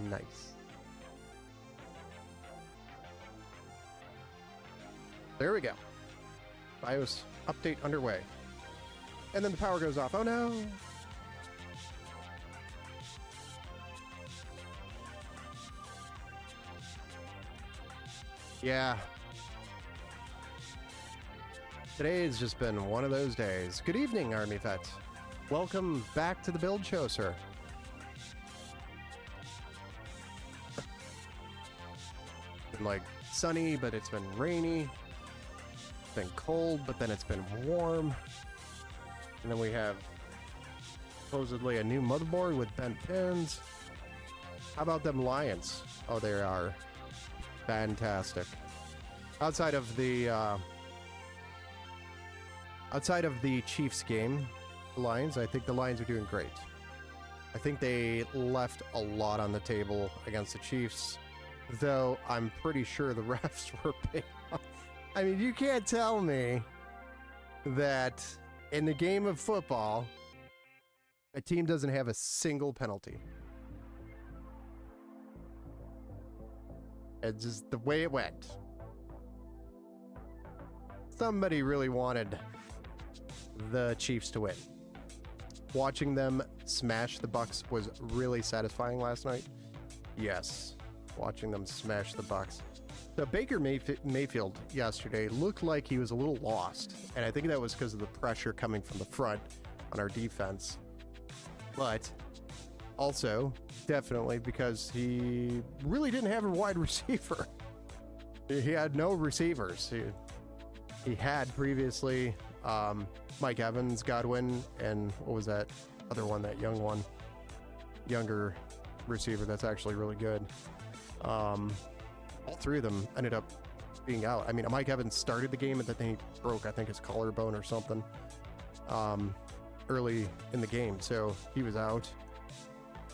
Nice. There we go. BIOS update underway. And then the power goes off. Oh no! Yeah. Today has just been one of those days. Good evening, Army Vets. Welcome back to the Build Show, sir. Been like sunny, but it's been rainy. It's been cold, but then it's been warm. And then we have supposedly a new motherboard with bent pins. How about them Lions? Oh, they are fantastic. Outside of the Chiefs game, the Lions, I think the Lions are doing great. I think they left a lot on the table against the Chiefs, though I'm pretty sure the refs were paid off. I mean, you can't tell me that in the game of football, a team doesn't have a single penalty. It's just the way it went. Somebody really wanted the Chiefs to win. Watching them smash the Bucks was really satisfying last night. Yes, watching them smash the Bucks. So Baker Mayfield yesterday looked like he was a little lost, and I think that was because of the pressure coming from the front on our defense. But also, definitely because he really didn't have a wide receiver. He had no receivers. He had previously Mike Evans, Godwin, and what was that other one, that younger receiver that's actually really good. All three of them ended up being out. I mean, Mike Evans started the game and then he broke, I think, his collarbone or something early in the game, so he was out.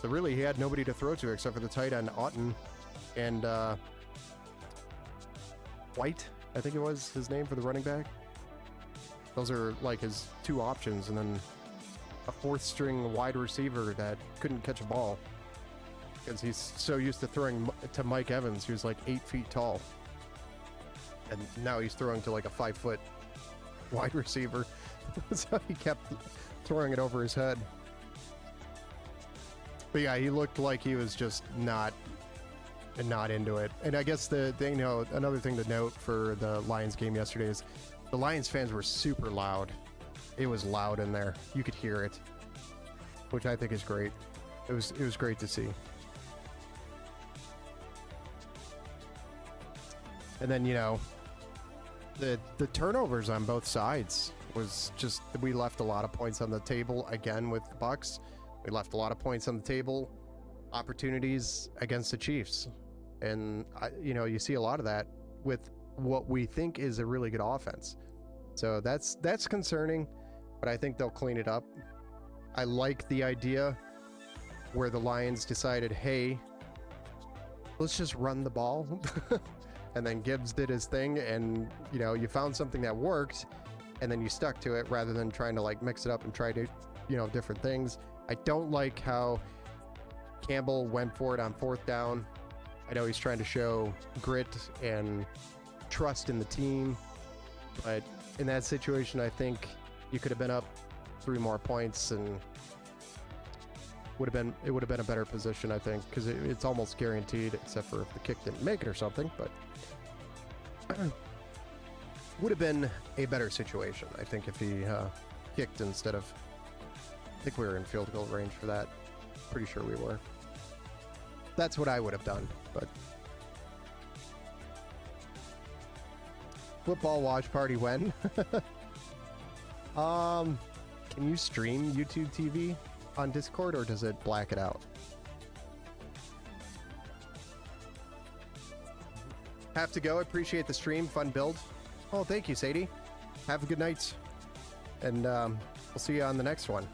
So really, he had nobody to throw to except for the tight end, Otton, and White, I think it was his name for the running back. Those are like his two options, and then a fourth string wide receiver that couldn't catch a ball because he's so used to throwing to Mike Evans, who's like 8 feet tall. And now he's throwing to like a 5-foot wide receiver. So he kept throwing it over his head. But yeah, he looked like he was just not into it. And I guess another thing to note for the Lions game yesterday is the Lions fans were super loud. It was loud in there. You could hear it, which I think is great. It was great to see. And then, the turnovers on both sides was just, we left a lot of points on the table again with the Bucks. We left a lot of points on the table, opportunities against the Chiefs. And, you see a lot of that with what we think is a really good offense. So that's concerning, but I think they'll clean it up. I like the idea where the Lions decided, hey, let's just run the ball. And then Gibbs did his thing, and, you found something that worked, and then you stuck to it rather than trying to, like, mix it up and try to, different things. I don't like how Campbell went for it on 4th down. I know he's trying to show grit and trust in the team, but in that situation, I think you could have been up 3 more points, and it would have been a better position, I think, because it's almost guaranteed, except for if the kick didn't make it or something, but would have been a better situation, I think, if he kicked instead of, I think we were in field goal range for that. Pretty sure we were. That's what I would have done, but football watch party when? Can you stream YouTube TV on Discord, or does it black it out? Have to go. Appreciate the stream. Fun build. Oh, thank you, Sadie. Have a good night. And we'll see you on the next one.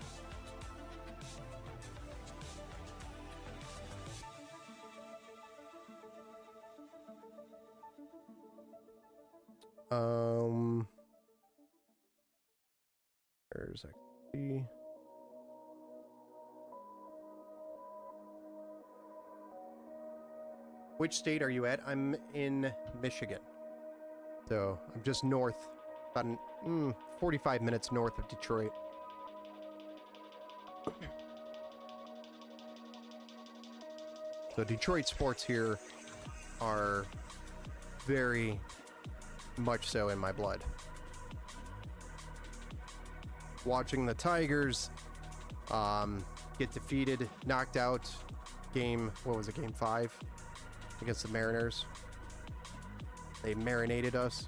There's XP. Which state are you at? I'm in Michigan. So I'm just north, about 45 minutes north of Detroit. So Detroit sports here are very much so in my blood. Watching the Tigers get defeated, knocked out game 5 against the Mariners. They marinated us.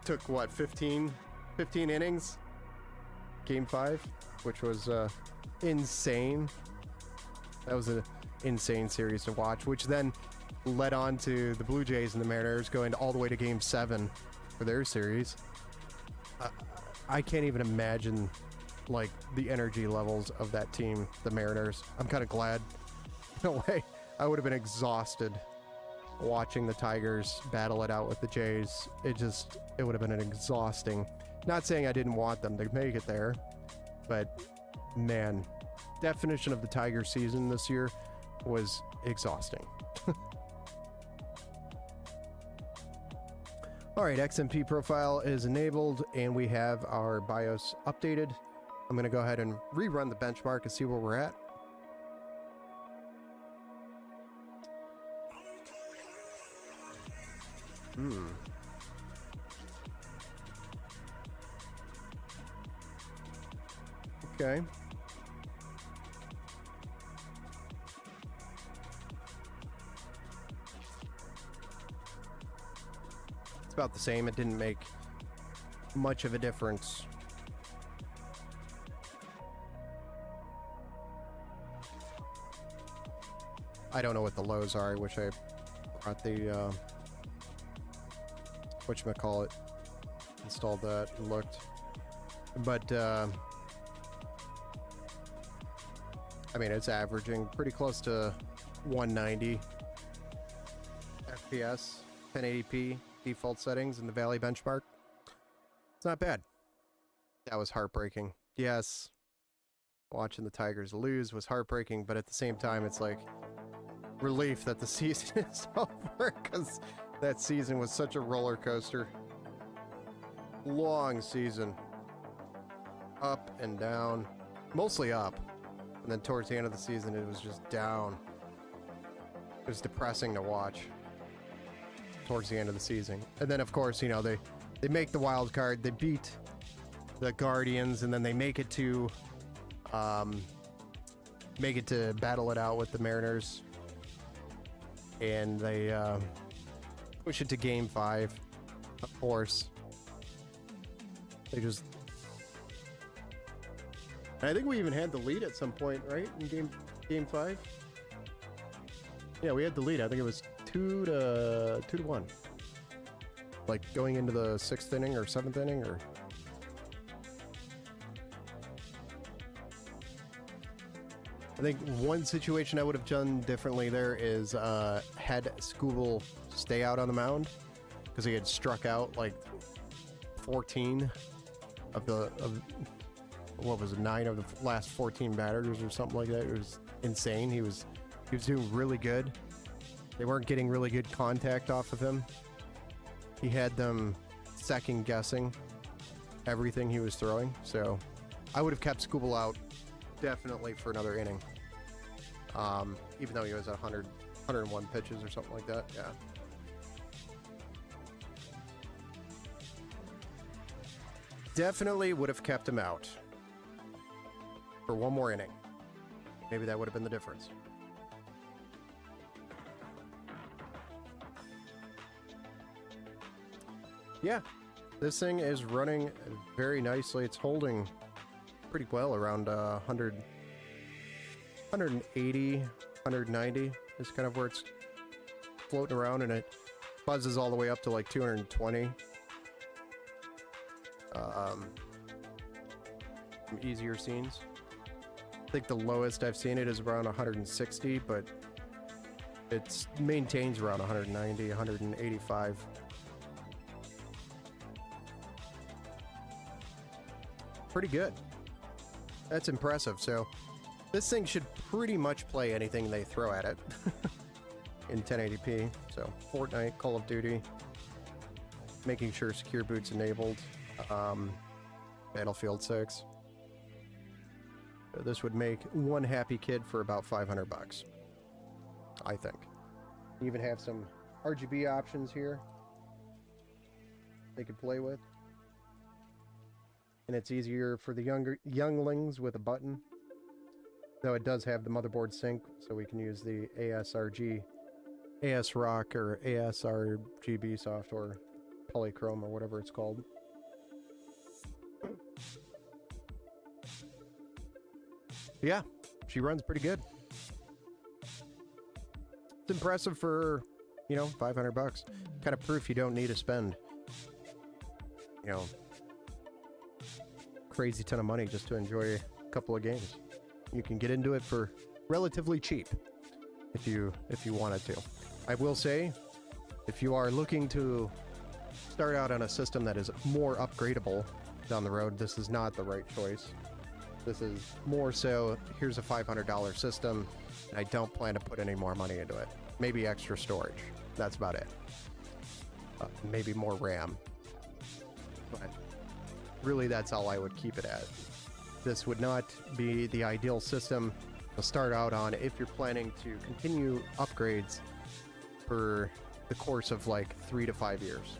Took what, 15 innings? Game 5, which was insane. That was an insane series to watch, which then led on to the Blue Jays and the Mariners going all the way to Game 7 for their series. I can't even imagine like the energy levels of that team, the Mariners. I'm kind of glad. In a way, I would have been exhausted watching the Tigers battle it out with the Jays. It would have been an exhausting. Not saying I didn't want them to make it there, but man, definition of the Tiger season this year was exhausting. All right, XMP profile is enabled and we have our BIOS updated. I'm going to go ahead and rerun the benchmark and see where we're at. Okay. It's about the same. It didn't make much of a difference. I don't know what the lows are. I wish I brought the whatchamacallit, installed that and looked. But I mean, it's averaging pretty close to 190 FPS, 1080p default settings in the Valley benchmark. It's not bad. That was heartbreaking. Yes, watching the Tigers lose was heartbreaking, but at the same time, it's like relief that the season is over, because that season was such a roller coaster. Long season. Up and down. Mostly up. And then towards the end of the season, it was just down. It was depressing to watch towards the end of the season. And then, of course, you know, they make the wild card. They beat the Guardians, and then they make it to battle it out with the Mariners. And they push it to Game 5, of course. They just... I think we even had the lead at some point, right? In game 5? Yeah, we had the lead. I think it was 2 to 1. Like going into the 6th inning or 7th inning, or... I think one situation I would have done differently there is had Skubal stay out on the mound, because he had struck out like 14 of what was it, 9 of the last 14 batters or something like that. It was insane. He was doing really good. They weren't getting really good contact off of him. He had them second guessing everything he was throwing. So I would have kept Skubal out definitely for another inning. Even though he was at 101 pitches or something like that. Yeah. Definitely would have kept him out for one more inning. Maybe that would have been the difference. Yeah, this thing is running very nicely. It's holding pretty well around 100, 180, 190 is kind of where it's floating around, and it buzzes all the way up to like 220. Some easier scenes. I think the lowest I've seen it is around 160, but it maintains around 190, 185. Pretty good. That's impressive. So this thing should pretty much play anything they throw at it in 1080p. So Fortnite, Call of Duty, making sure secure boot's enabled, Battlefield 6. This would make one happy kid for about 500 bucks, I think. You even have some RGB options here they could play with. And it's easier for the younglings with a button. Though it does have the motherboard sync, so we can use the ASRock or ASRGB software, Polychrome or whatever it's called. Yeah, she runs pretty good. It's impressive for, 500 bucks. Kind of proof you don't need to spend, crazy ton of money just to enjoy a couple of games. You can get into it for relatively cheap if you wanted to. I will say, if you are looking to start out on a system that is more upgradable down the road, this is not the right choice. This is more so, here's a $500 system, and I don't plan to put any more money into it. Maybe extra storage. That's about it. Maybe more RAM. But really, that's all I would keep it at. This would not be the ideal system to start out on if you're planning to continue upgrades for the course of like 3 to 5 years.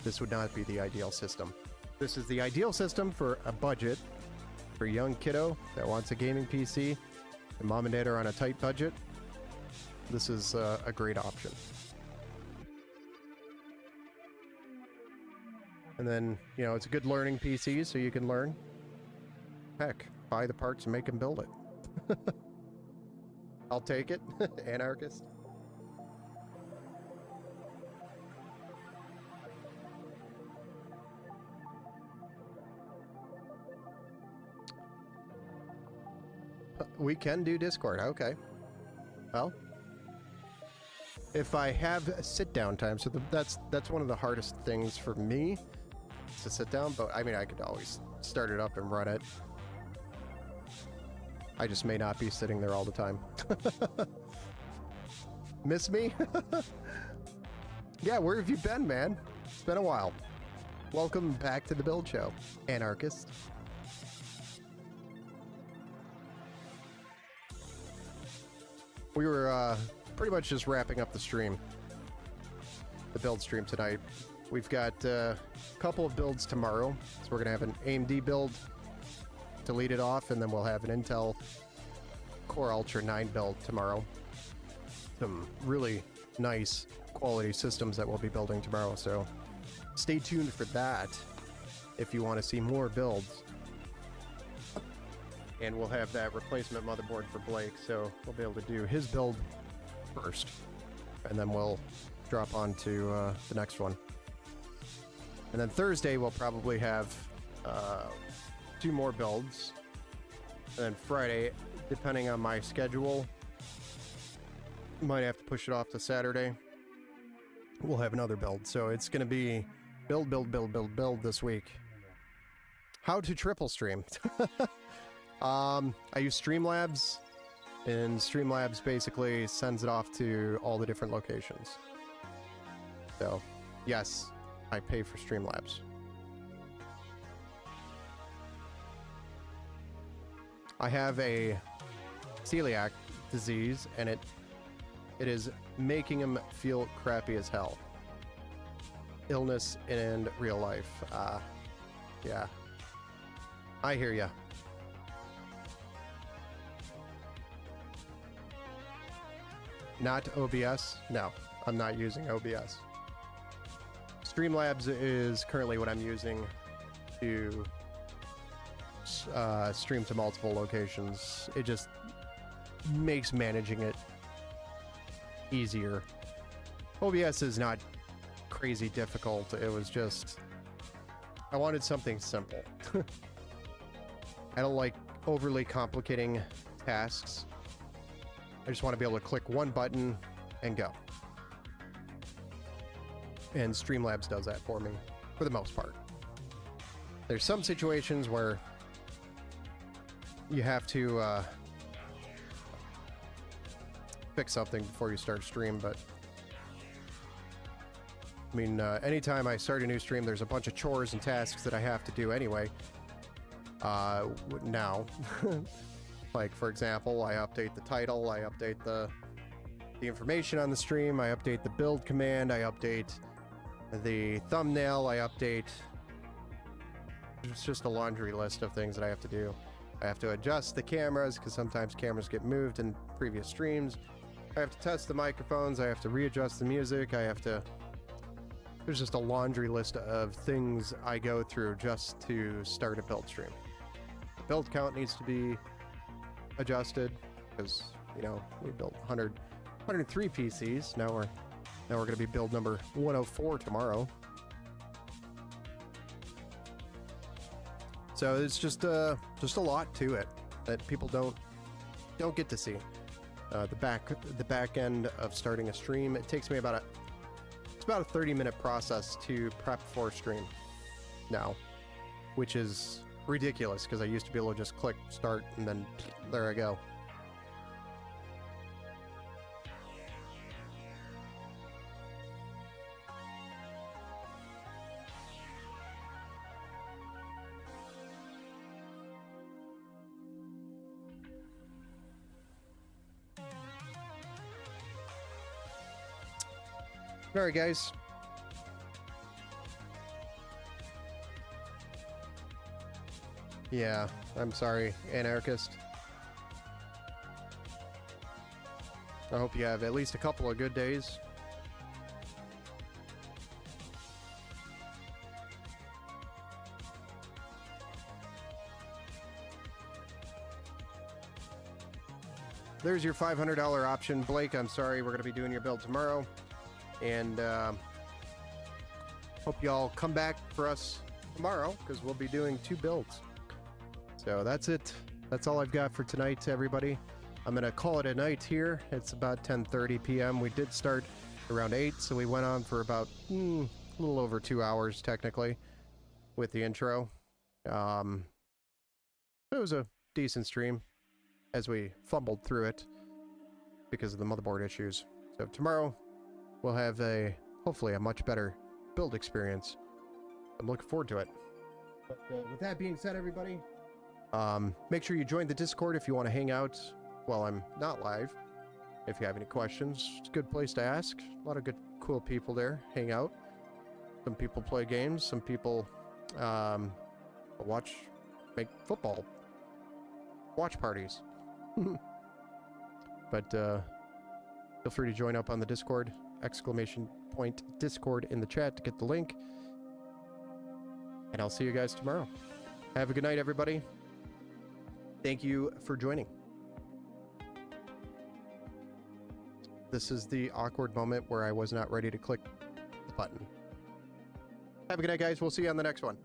This would not be the ideal system. This is the ideal system for a budget, for a young kiddo that wants a gaming PC, and mom and dad are on a tight budget. This is a great option. And then, it's a good learning PC, so you can learn. Heck, buy the parts and make them build it. I'll take it, anarchist. We can do Discord, okay. Well, if I have a sit-down time, so that's one of the hardest things for me, to sit down, but I mean, I could always start it up and run it. I just may not be sitting there all the time. Miss me? Yeah, where have you been, man? It's been a while. Welcome back to the Build Show, anarchist. We were pretty much just wrapping up the stream, the build stream tonight. We've got a couple of builds tomorrow, so we're gonna have an AMD build to lead it off, and then we'll have an Intel Core Ultra 9 build tomorrow. Some really nice quality systems that we'll be building tomorrow, so stay tuned for that if you want to see more builds. And we'll have that replacement motherboard for Blake, so we'll be able to do his build first, and then we'll drop on to the next one. And then Thursday we'll probably have 2 more builds, and then Friday, depending on my schedule, might have to push it off to Saturday. We'll have another build, so it's going to be build this week. How to triple stream. I use Streamlabs, and Streamlabs basically sends it off to all the different locations. So, yes, I pay for Streamlabs. I have a celiac disease, and it is making him feel crappy as hell. Illness in real life. Yeah. I hear ya. Not OBS? No, I'm not using OBS. Streamlabs is currently what I'm using to stream to multiple locations. It just makes managing it easier. OBS is not crazy difficult. It was just, I wanted something simple. I don't like overly complicating tasks. I just want to be able to click one button and go. And Streamlabs does that for me, for the most part. There's some situations where you have to fix something before you start a stream, but I mean, anytime I start a new stream, there's a bunch of chores and tasks that I have to do anyway. Now, like for example, I update the title, I update the information on the stream, I update the build command, I update the thumbnail, I update. It's just a laundry list of things that I have to do. I have to adjust the cameras because sometimes cameras get moved in previous streams. I have to test the microphones. I have to readjust the music. I have to. There's just a laundry list of things I go through just to start a build stream. The build count needs to be adjusted because, you know, we built 103 PCs. Now we're going to be build number 104 tomorrow. So it's just a lot to it that people don't get to see. The back end of starting a stream, it takes me about a 30-minute process to prep for a stream now, which is ridiculous because I used to be able to just click start and then there I go. Alright, guys. Yeah, I'm sorry, Anarchist. I hope you have at least a couple of good days. There's your $500 option. Blake, I'm sorry, we're going to be doing your build tomorrow. And hope y'all come back for us tomorrow because we'll be doing 2 builds. So that's it. That's all I've got for tonight, everybody. I'm gonna call it a night here. It's about 10:30 p.m. We did start around 8, so we went on for about a little over 2 hours technically with the intro. It was a decent stream as we fumbled through it because of the motherboard issues. So tomorrow we'll have hopefully a much better build experience. I'm looking forward to it. But with that being said, everybody, make sure you join the Discord if you want to hang out while I'm not live. If you have any questions, it's a good place to ask. A lot of good, cool people there hang out. Some people play games. Some people make football watch parties. But feel free to join up on the Discord. !point Discord in the chat to get the link. And I'll see you guys tomorrow. Have a good night, everybody. Thank you for joining. This is the awkward moment where I was not ready to click the button. Have a good night, guys. We'll see you on the next one.